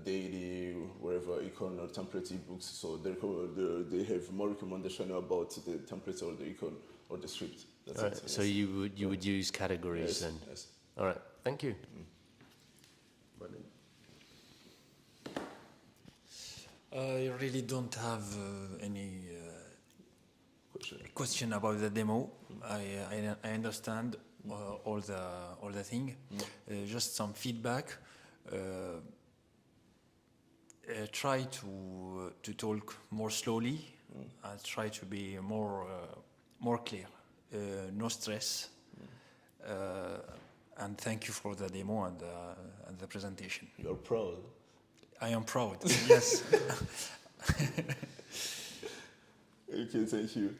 daily, wherever icon or template ebooks, so they have more recommendation about the templates or the icon or the script. That's Right. it. So you would use categories then. Yes. All right. Thank you. I really don't have any question about the demo. I understand all the thing. Just some feedback. Try to talk more slowly. Try to be more clear. No stress. And thank you for the demo and the presentation. You're proud. I am proud. Yes. Okay, thank you.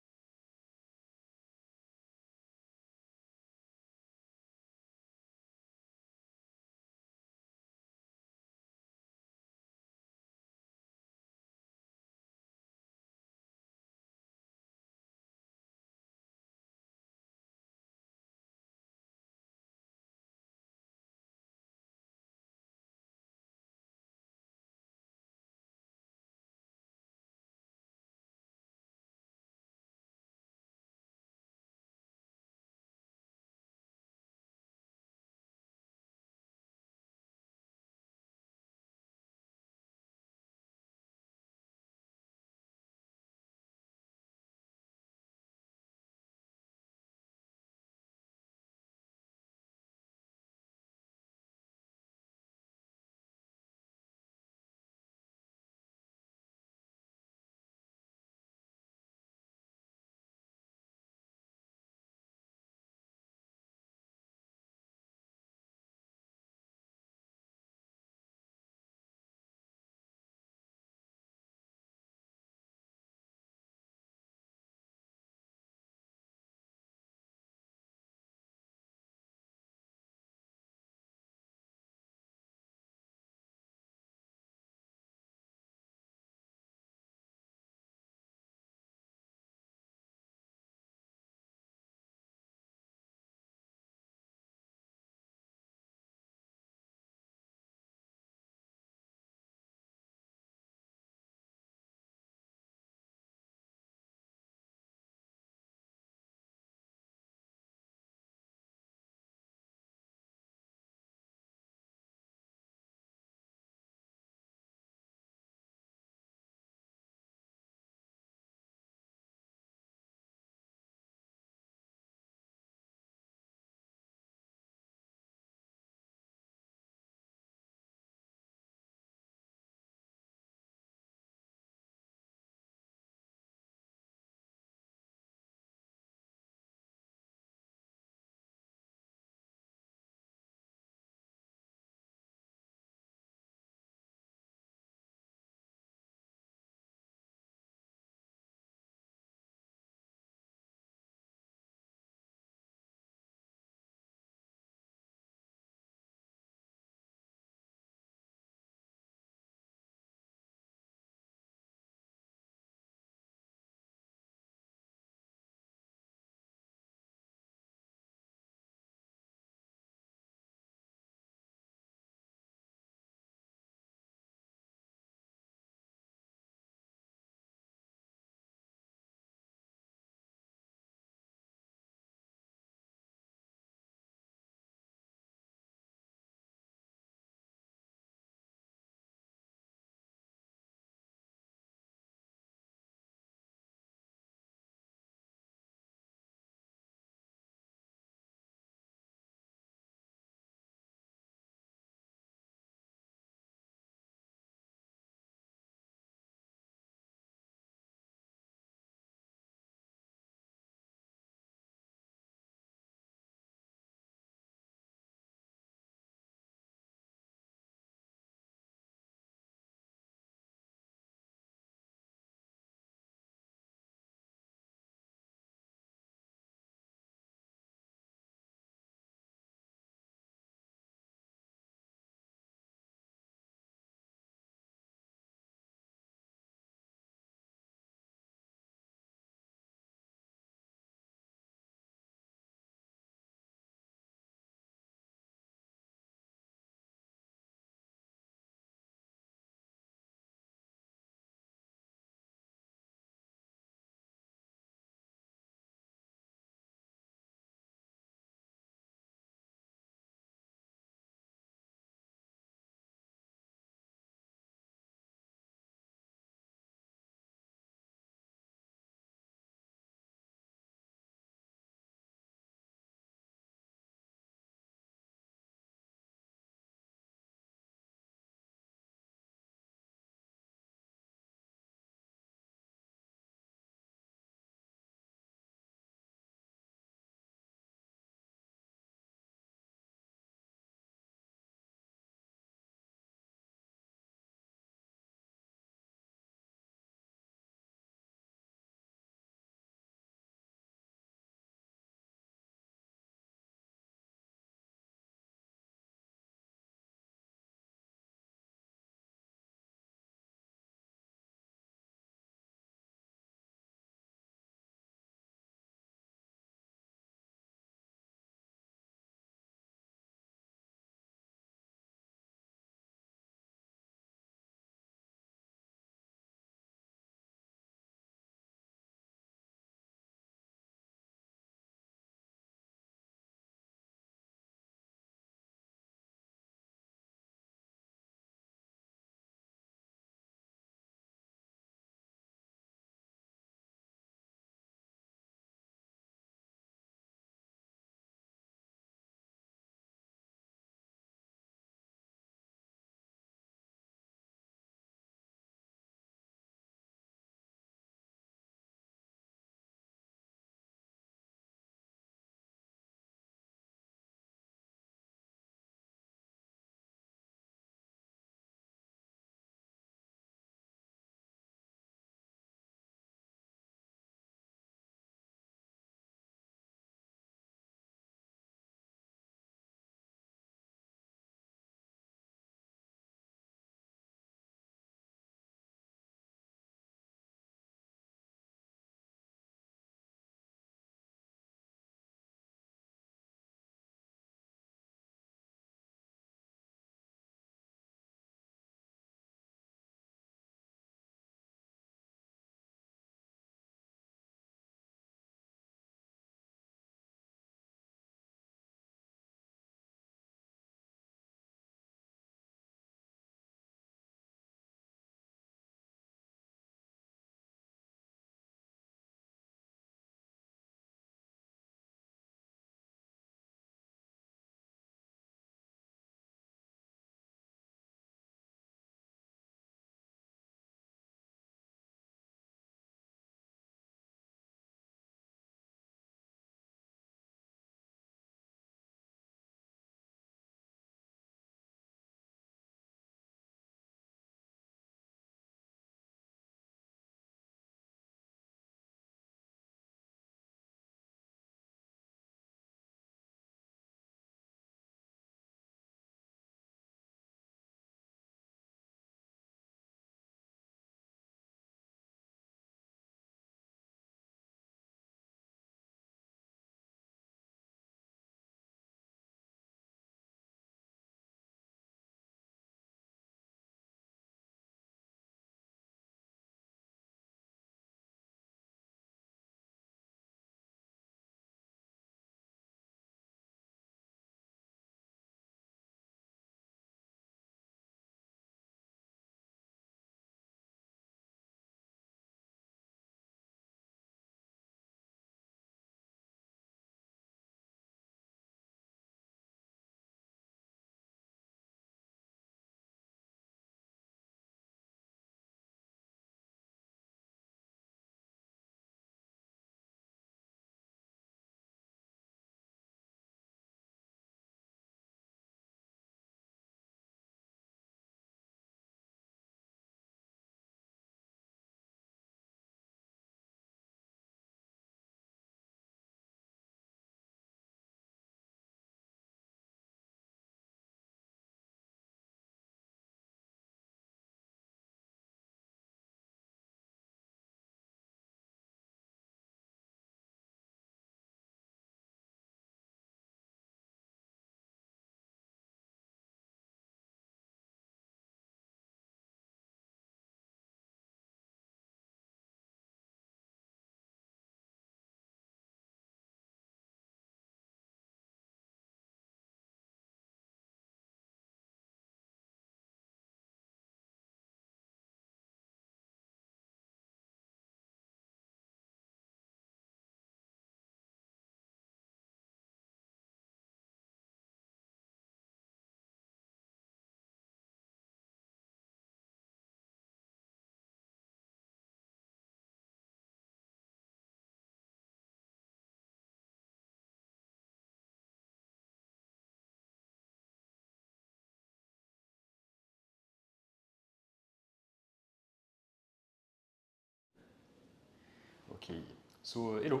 Okay, so hello.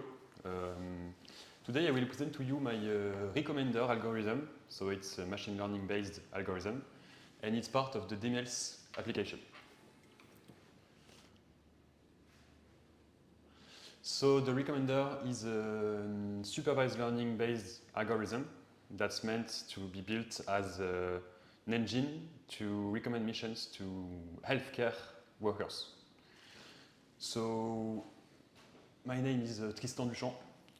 Today I will present to you my recommender algorithm. So it's a machine learning based algorithm and it's part of the DMLs application. So the recommender is a supervised learning based algorithm that's meant to be built as an engine to recommend missions to healthcare workers. So my name is Tristan Duchamp.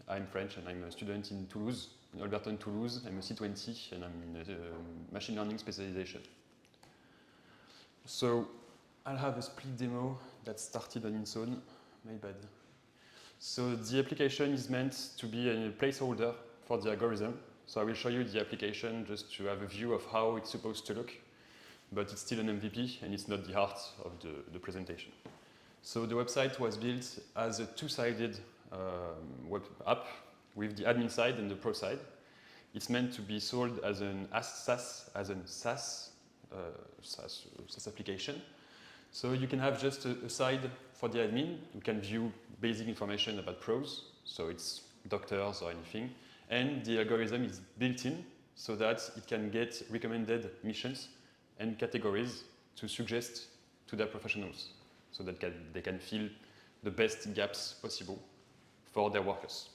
I'm French and I'm a student in Toulouse, in Alberton, Toulouse. I'm a C20 and I'm in a machine learning specialization. So I'll have a split demo that started on its own. My bad. So the application is meant to be a placeholder for the algorithm. So I will show you the application just to have a view of how it's supposed to look. But it's still an MVP and it's not the heart of the presentation. So the website was built as a two-sided web app with the admin side and the pro side. It's meant to be sold as an SaaS application. So you can have just a side for the admin. You can view basic information about pros, so it's doctors or anything. And the algorithm is built in so that it can get recommended missions and categories to suggest to their professionals so that they can fill the best gaps possible for their workers.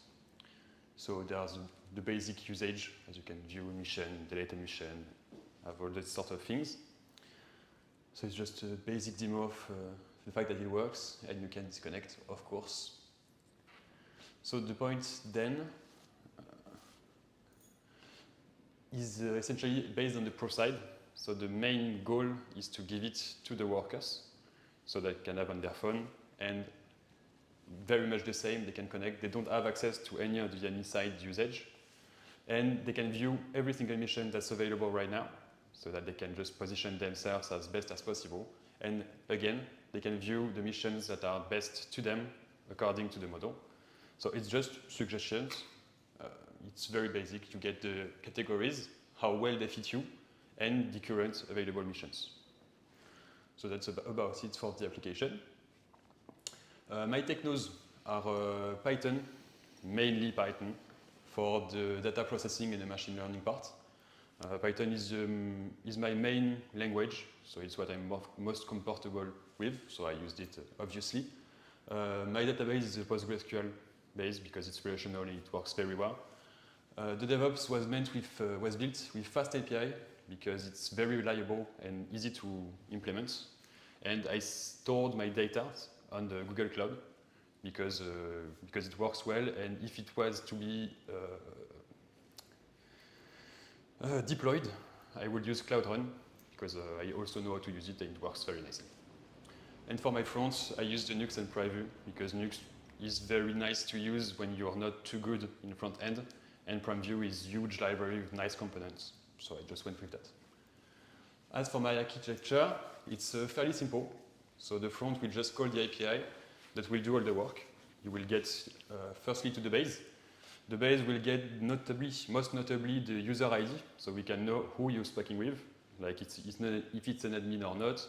So there's the basic usage, as you can view mission, delete a mission, have all those sort of things. So it's just a basic demo of the fact that it works, and you can disconnect, of course. So the point then is essentially based on the pro side. So the main goal is to give it to the workers so they can have on their phone, and very much the same, they can connect. They don't have access to any of the admin side usage, and they can view every single mission that's available right now so that they can just position themselves as best as possible. And again, they can view the missions that are best to them according to the model. So it's just suggestions. It's very basic. You get the categories, how well they fit you, and the current available missions. So that's about it for the application. My technos are Python, mainly Python, for the data processing and the machine learning part. Python is my main language, so it's what I'm most comfortable with, so I used it obviously. My database is a PostgreSQL base because it's relational and it works very well. The DevOps was built with fast API because it's very reliable and easy to implement. And I stored my data on the Google Cloud because it works well, and if it was to be deployed, I would use Cloud Run because I also know how to use it and it works very nicely. And for my fronts, I use the Nux and Preview because Nux is very nice to use when you're not too good in front end, and Preview is a huge library with nice components, so I just went with that. As for my architecture, it's fairly simple. So the front will just call the API that will do all the work. You will get firstly to the base. The base will get most notably the user ID, so we can know who you're speaking with, like if it's an admin or not,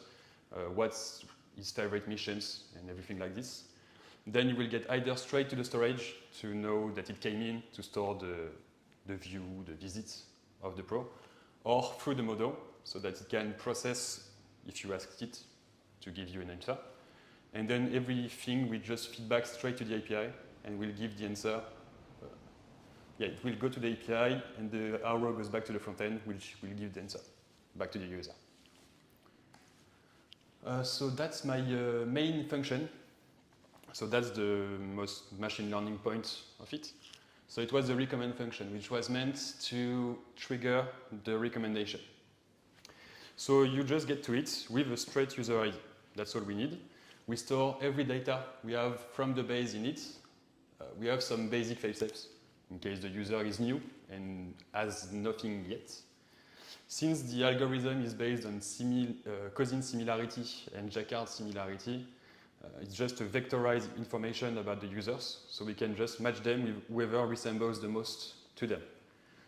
what's his favorite missions and everything like this. Then you will get either straight to the storage to know that it came in to store the view, the visits of the pro, or through the model so that it can process if you asked it to give you an answer. And then everything will just feed back straight to the API and will give the answer. It will go to the API and the arrow goes back to the front end, which will give the answer back to the user. So that's my main function. So that's the most machine learning point of it. So it was the recommend function, which was meant to trigger the recommendation. So you just get to it with a straight user ID. That's all we need. We store every data we have from the base in it. We have some basic fail safes in case the user is new and has nothing yet. Since the algorithm is based on cousin similarity and Jacquard similarity, it's just to vectorize information about the users, so we can just match them with whoever resembles the most to them.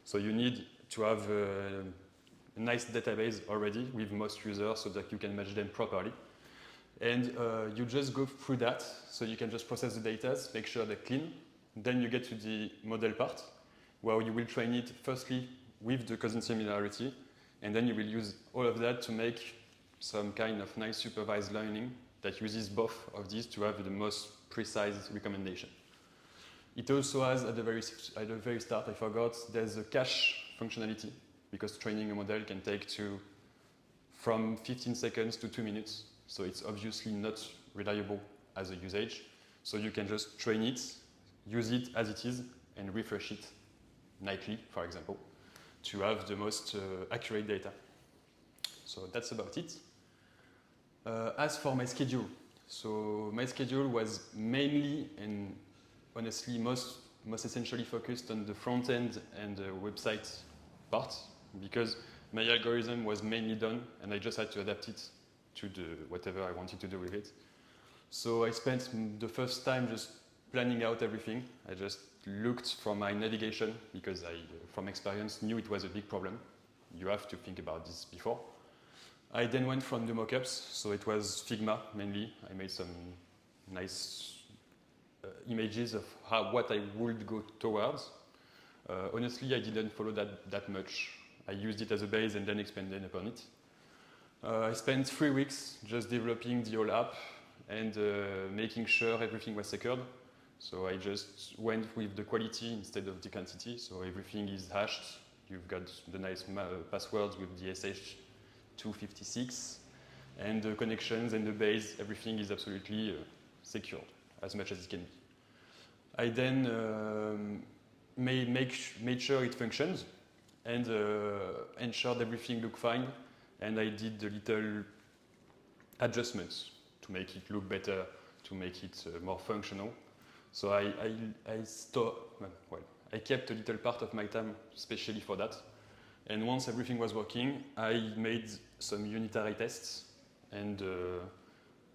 So you need to have a nice database already with most users so that you can match them properly. And you just go through that, so you can just process the data, make sure they're clean. Then you get to the model part, where you will train it firstly with the cousin similarity, and then you will use all of that to make some kind of nice supervised learning that uses both of these to have the most precise recommendation. It also has, at the very start, I forgot, there's a cache functionality, because training a model can take from 15 seconds to 2 minutes. So it's obviously not reliable as a usage. So you can just train it, use it as it is, and refresh it nightly, for example, to have the most accurate data. So that's about it. As for my schedule, so my schedule was mainly and honestly most essentially focused on the front end and the website part, because my algorithm was mainly done and I just had to adapt it to whatever I wanted to do with it. So I spent the first time just planning out everything. I just looked from my navigation, because I, from experience, knew it was a big problem. You have to think about this before. I then went from the mockups, so it was Figma mainly. I made some nice images of what I would go towards. Honestly, I didn't follow that much. I used it as a base and then expanded upon it. I spent 3 weeks just developing the whole app and making sure everything was secured. So I just went with the quality instead of the quantity. So everything is hashed. You've got the nice passwords with the SH256, and the connections and the base, everything is absolutely secured as much as it can be. I then made sure it functions and ensured everything looked fine, and I did the little adjustments to make it look better, to make it more functional. So I kept a little part of my time especially for that. And once everything was working, I made some unitary tests, and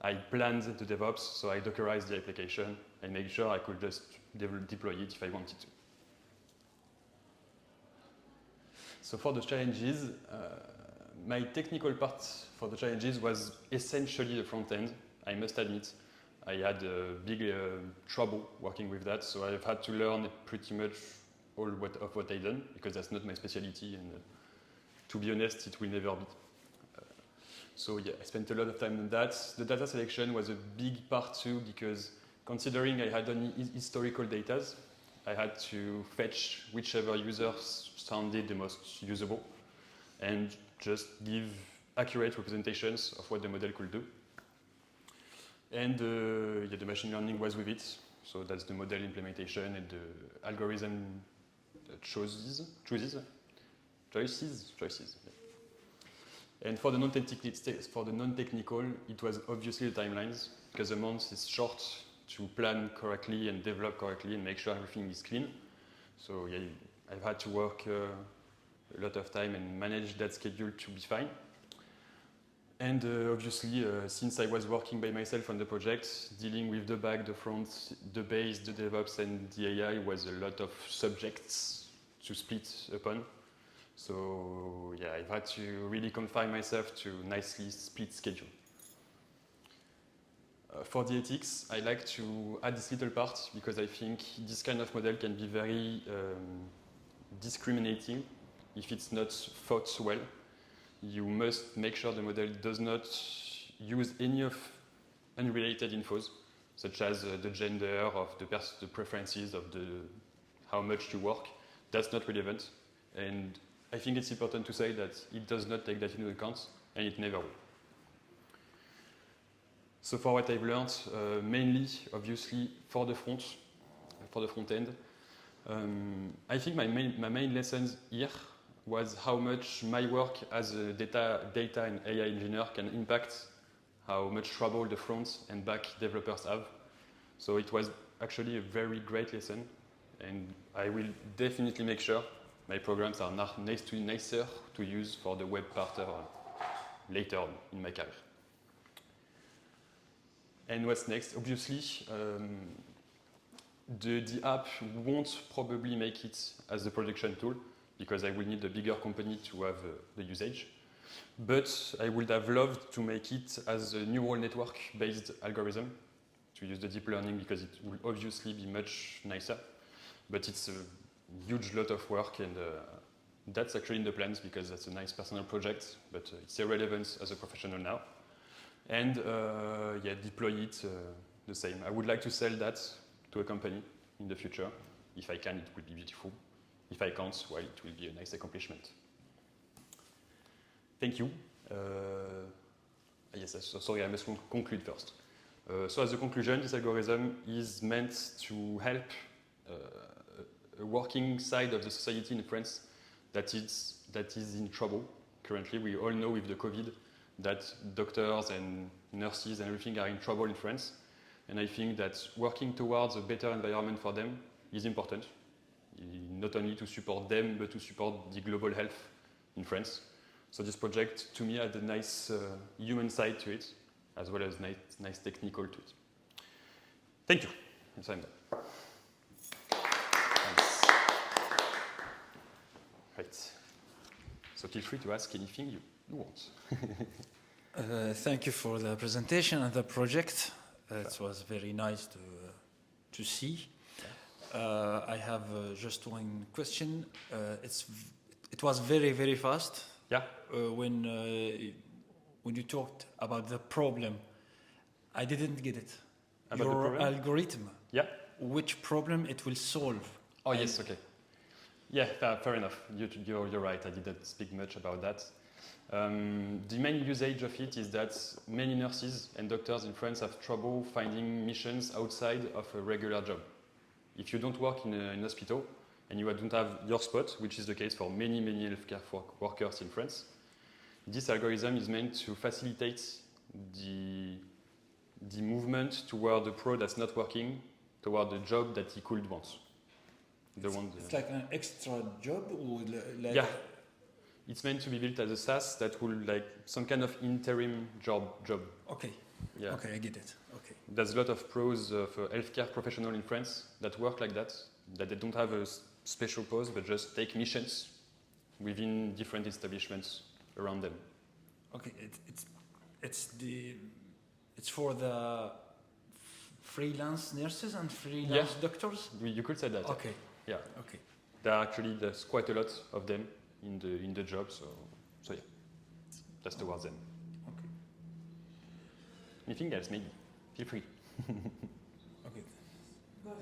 I planned the DevOps, so I Dockerized the application and made sure I could just deploy it if I wanted to. So for the challenges, my technical part for the challenges was essentially the front end, I must admit. I had big trouble working with that, so I've had to learn pretty much all of what I've done, because that's not my specialty, and to be honest, it will never be. So yeah, I spent a lot of time on that. The data selection was a big part too, because considering I had only historical data, I had to fetch whichever users sounded the most usable and just give accurate representations of what the model could do. And yeah, the machine learning was with it. So that's the model implementation and the algorithm choices. And for the non-technical, it was obviously the timelines, because the month is short to plan correctly and develop correctly and make sure everything is clean. So yeah, I've had to work a lot of time and manage that schedule to be fine. And obviously, since I was working by myself on the project, dealing with the back, the front, the base, the DevOps, and the AI was a lot of subjects to split upon. So yeah, I've had to really confine myself to nicely split schedule. For the ethics, I like to add this little part, because I think this kind of model can be very discriminating if it's not thought well. You must make sure the model does not use any of unrelated infos, such as the gender of the preferences of how much you work. That's not relevant. And I think it's important to say that it does not take that into account, and it never will. So for what I've learned, mainly, obviously, for the front end, I think my main lessons here was how much my work as a data and AI engineer can impact how much trouble the front and back developers have. So it was actually a very great lesson, and I will definitely make sure my programs are nicer to use for the web part later on in my career. And what's next? Obviously, the app won't probably make it as a production tool, because I will need a bigger company to have the usage. but I would have loved to make it as a neural network-based algorithm, to use the deep learning because it will obviously be much nicer, but it's a huge lot of work, and that's actually in the plans because that's a nice personal project, but it's irrelevant as a professional now. And yeah, deploy it the same. I would like to sell that to a company in the future. If I can, it will be beautiful. If I can't, well, it will be a nice accomplishment. Thank you. Yes, sorry, I must conclude first. So as a conclusion, this algorithm is meant to help a working side of the society in France that is in trouble. Currently, we all know with the COVID that doctors and nurses and everything are in trouble in France. And I think that working towards a better environment for them is important, not only to support them, but to support the global health in France. So this project, to me, had a nice human side to it, as well as nice technical to it. Thank you. And so I'm done. Thanks. Right. So feel free to ask anything you want. Thank you for the presentation and the project. It was very nice to see. I have just one question. It was very, very fast. Yeah. When you talked about the problem, I didn't get it. About Your the problem? algorithm. Yeah. Which problem it will solve? Oh, yes, okay. Yeah, fair enough. You're right. I didn't speak much about that. The main usage of it is that many nurses and doctors in France have trouble finding missions outside of a regular job. If you don't work in a hospital and you don't have your spot, which is the case for many healthcare workers in France, this algorithm is meant to facilitate the movement toward the pro that's not working, toward the job that he could want. It's like an extra job, or like yeah. It's meant to be built as a SaaS that will like some kind of interim job. Okay. Yeah. Okay, I get it. Okay. There's a lot of pros for healthcare professionals in France that work like that they don't have a special post, but just take missions within different establishments around them. Okay, it's for the freelance nurses and freelance doctors. You could say that. Okay. Yeah. Okay. There's quite a lot of them in the job, so yeah, that's towards them. Okay. Anything else? Maybe feel free. Okay.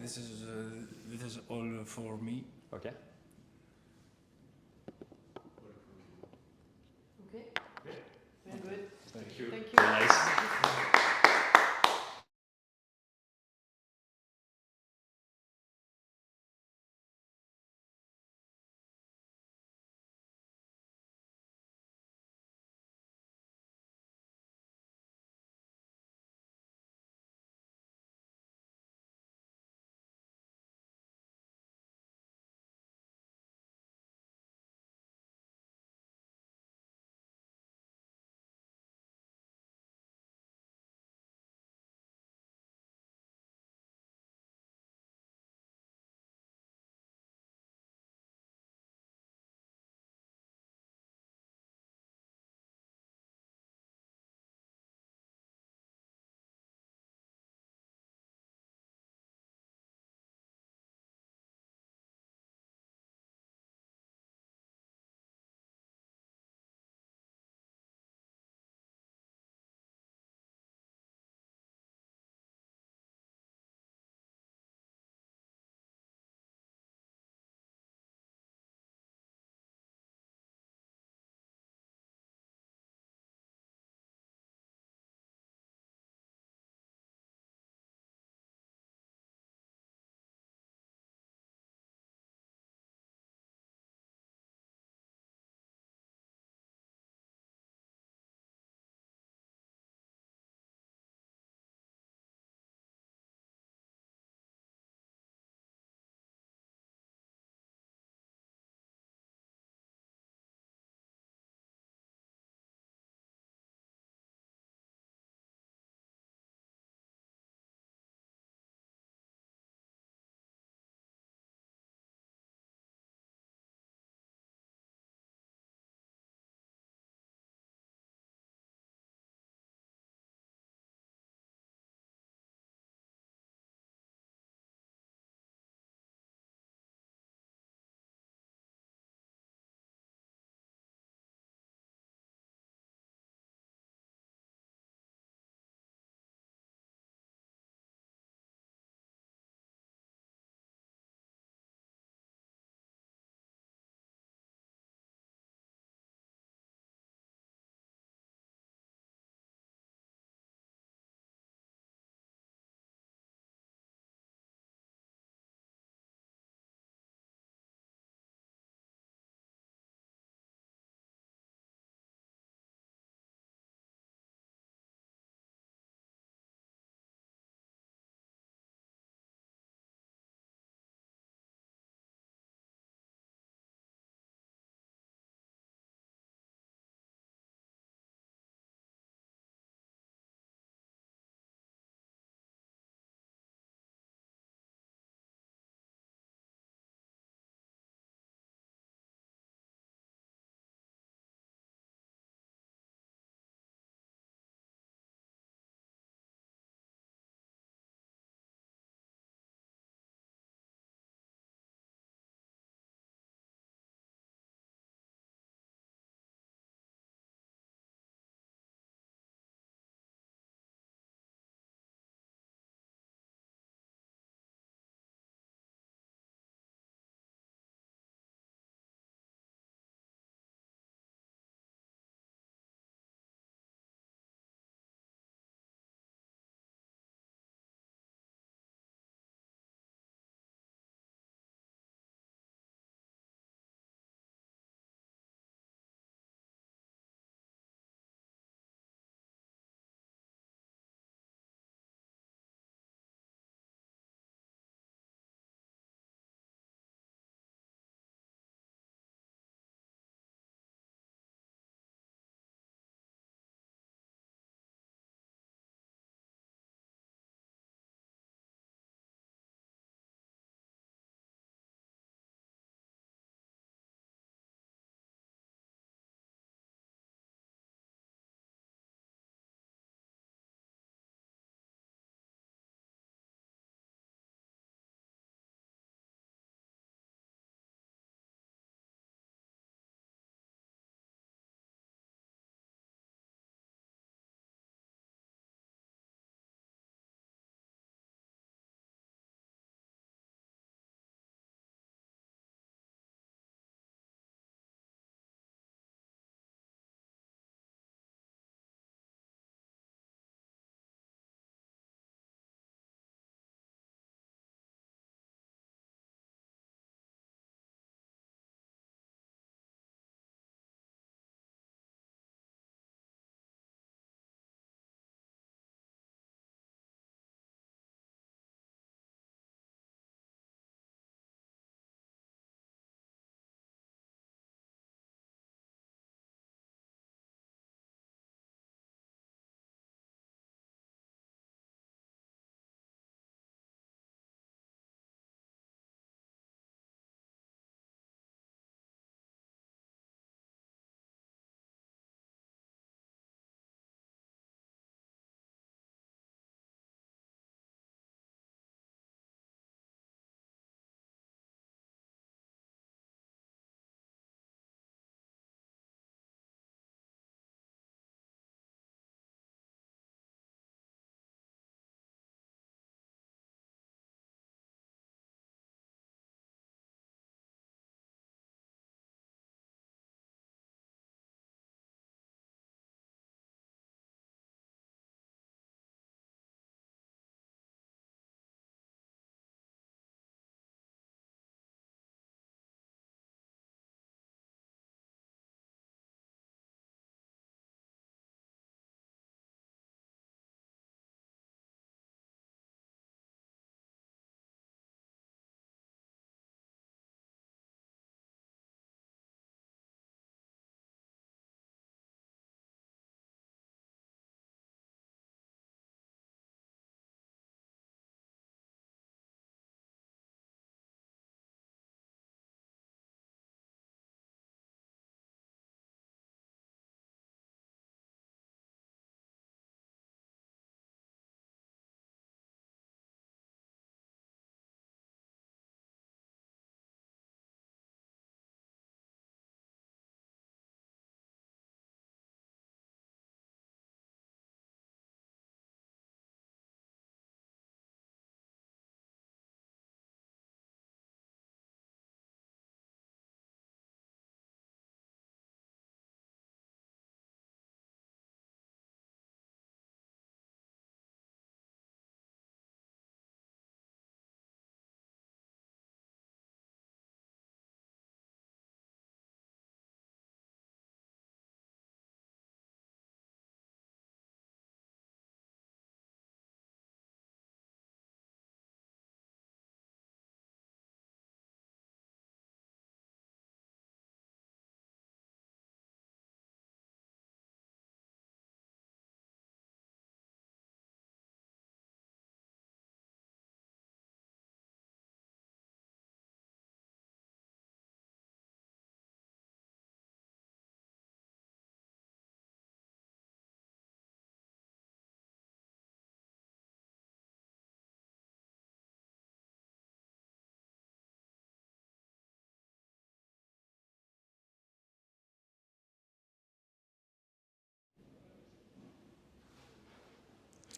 This is all for me. Okay. Okay. Very good. Thank you. Thank you. Very nice.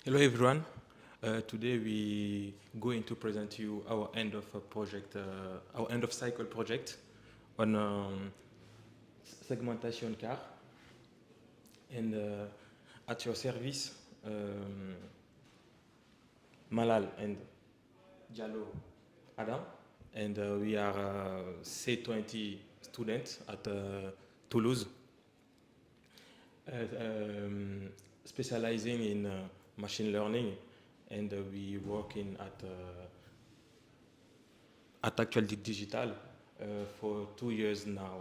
Hello everyone. Today we going to present you our end of project, our end of cycle project on segmentation car, and at your service, Malal and Diallo Adam, and we are C20 students at Toulouse, specializing in machine learning, and we working at Actual Digital for 2 years now.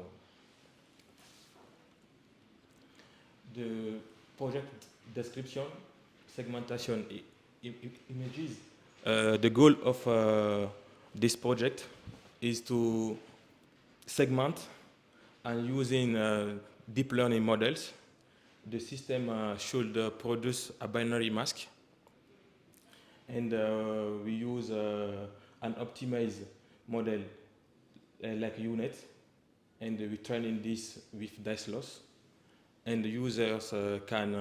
The project description, segmentation images. The goal of this project is to segment and using deep learning models. The system should produce a binary mask, and we use an optimized model like UNet, and we train in this with dice loss, and the users can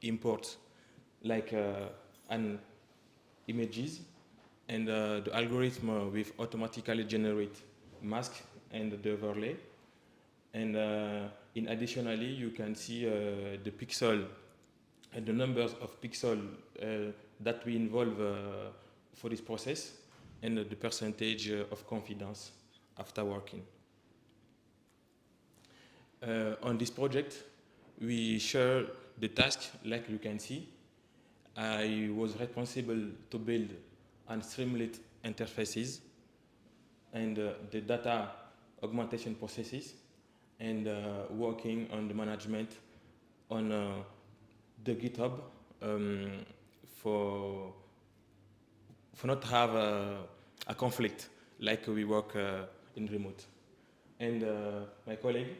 import like an images, and the algorithm will automatically generate mask and the overlay, and in additionally you can see the pixel and the numbers of pixels that we involve for this process, and the percentage of confidence after working. On this project, we share the task like you can see. I was responsible to build and streamlit interfaces and the data augmentation processes, and working on the management on the GitHub for not have a conflict like we work in remote. And my colleague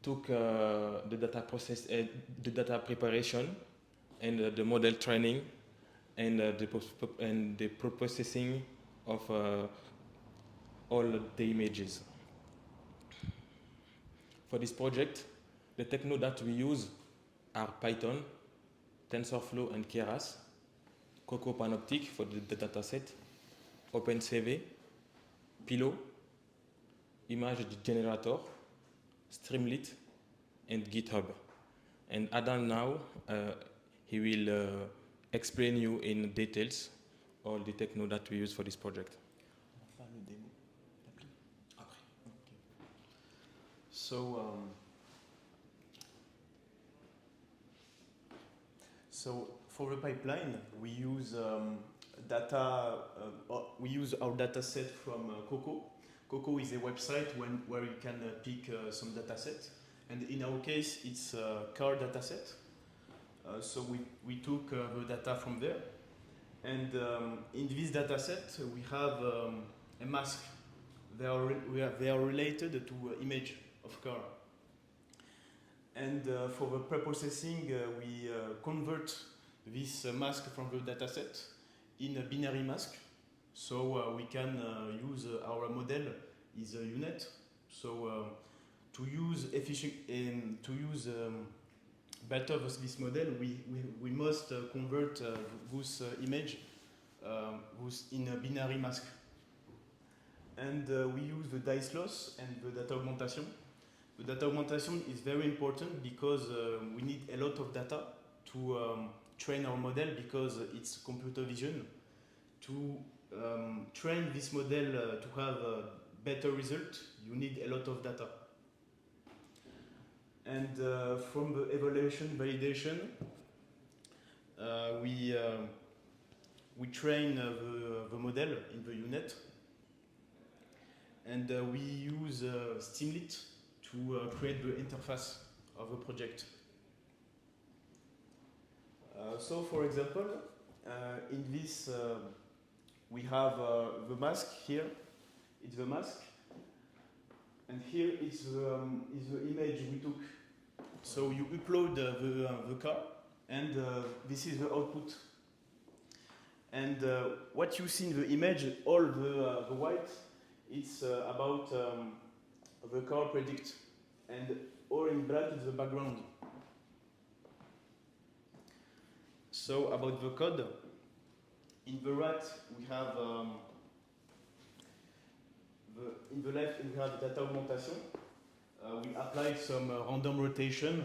took the data process, the data preparation, and the model training, and the processing of all the images. For this project, the techno that we use are Python, TensorFlow, and Keras, Coco Panoptic for the dataset, OpenCV, Pillow, Image Generator, Streamlit, and GitHub. And Adam now, he will explain you in details all the techno that we use for this project. So for the pipeline, we use we use our data set from Coco. Coco is a website where you can pick some data set, and in our case, it's a car data set. So we took the data from there, and in this data set, we have a mask. They are related to image of car. And for the preprocessing, we convert this mask from the dataset in a binary mask. So we can use our model is a UNet. So to use better this model, we must convert this image in a binary mask. And we use the dice loss and the data augmentation. The data augmentation is very important because we need a lot of data to train our model, because it's computer vision. To train this model to have a better result, you need a lot of data. And from the evaluation validation, we train the model in the UNet, and we use Streamlit to create the interface of the project. So for example, in this we have the mask here. It's the mask, and here is the image we took. So you upload the car, and this is the output. And what you see in the image, all the white, it's about the car predict, and all in black is the background. So about the code, in the right we have in the left we have data augmentation. We applied some random rotation,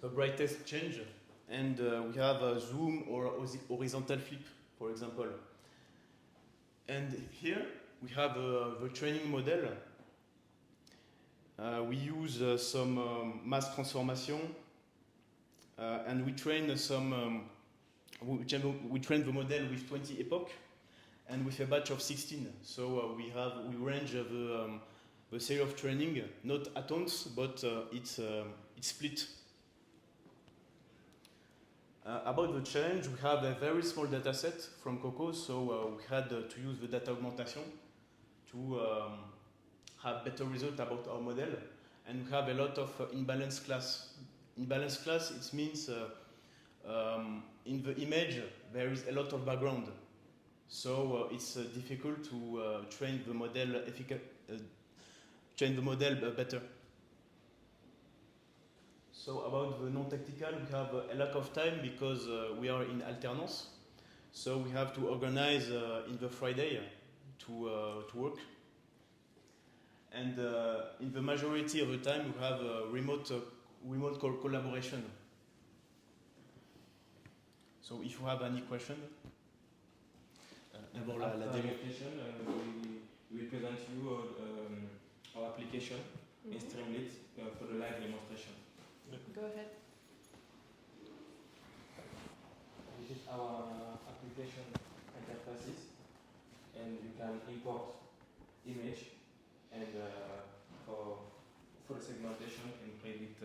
the brightest change, and we have a zoom or horizontal flip, for example. And here we have the training model. We use some mass transformation, and we train some. We train the model with 20 epoch, and with a batch of 16. So we range the series of training, not at once, but it's split. About the challenge, we have a very small data set from Coco, so we had to use the data augmentation to have better result about our model. And we have a lot of imbalanced class. Imbalanced class, it means in the image there is a lot of background. So it's difficult to train the model better. So about the non-technical, we have a lack of time because we are in alternance. So we have to organize in the Friday to work. And in the majority of the time, we have remote collaboration. So if you have any question. D'abord la demonstration, we will present you our application in Streamlit for the live demonstration. Go ahead. This is our application interfaces, and you can import image and for the segmentation and predict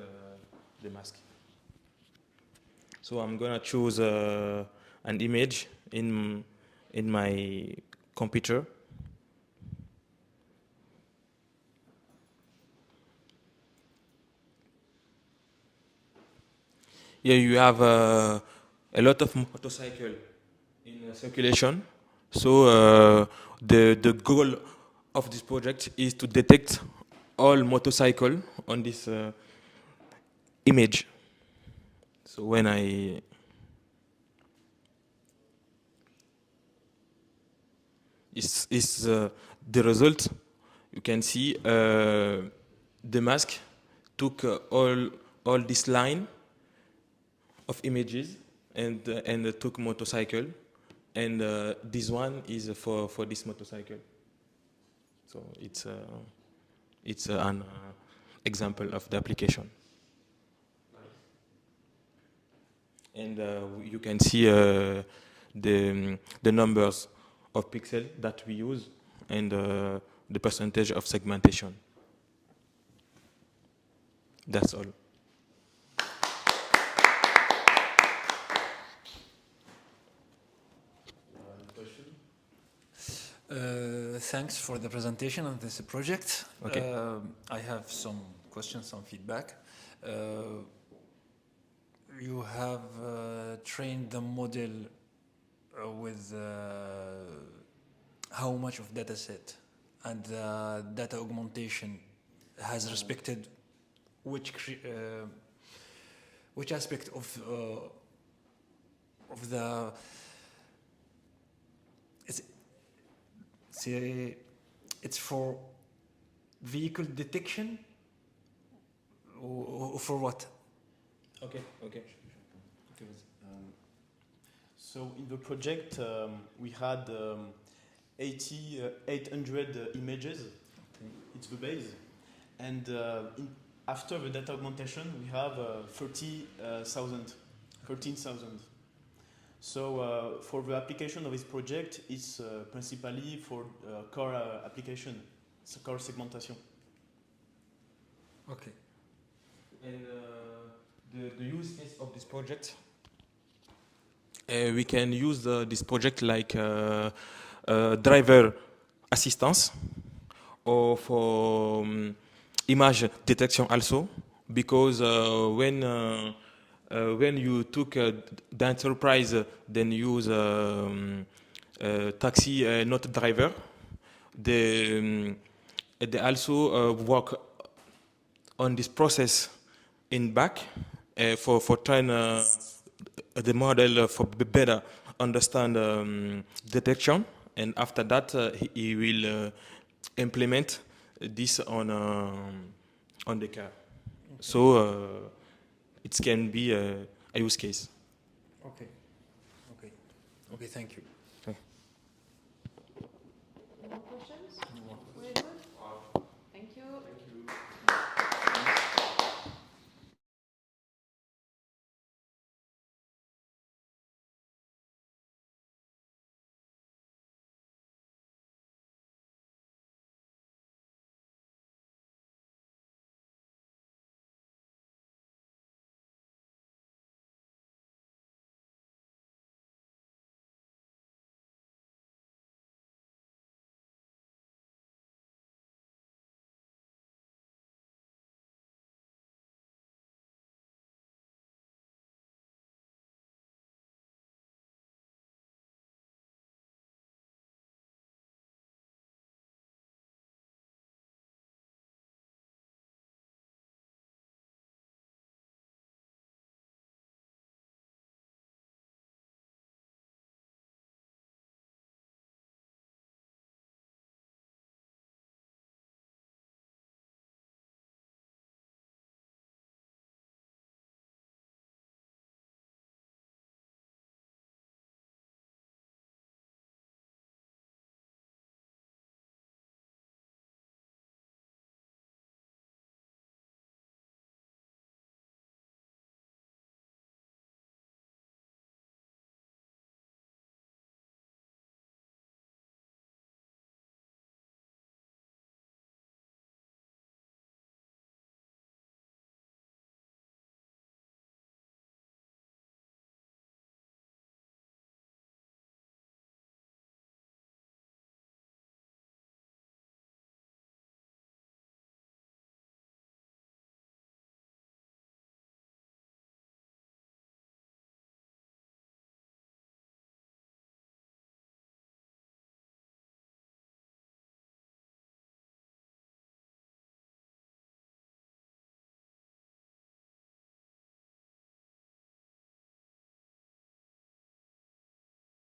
the mask. So I'm gonna choose an image in my computer. Here you have a lot of motorcycle in circulation. So the goal of this project is to detect all motorcycle on this image. So when is the result, you can see the mask took all this line of images and took motorcycle, and this one is for this motorcycle. So it's an example of the application. And you can see the numbers of pixels that we use and the percentage of segmentation. That's all. Thanks for the presentation of this project. Okay. I have some questions, some feedback. You have trained the model with how much of data set, and data augmentation has respected which aspect of the it's for vehicle detection or for what? Okay. So in the project, we had 800 images. Okay. It's the base, and after the data augmentation, we have 13,000. So for the application of this project, it's principally for core application, it's a core segmentation. Okay. And the use case of this project? We can use this project like driver assistance, or for image detection also, because when you took the enterprise, then use taxi, not driver, they also work on this process in back for train the model for better understand detection, and after that he will implement this on the car. Okay. So it can be a use case. Okay. Okay. Okay. Thank you.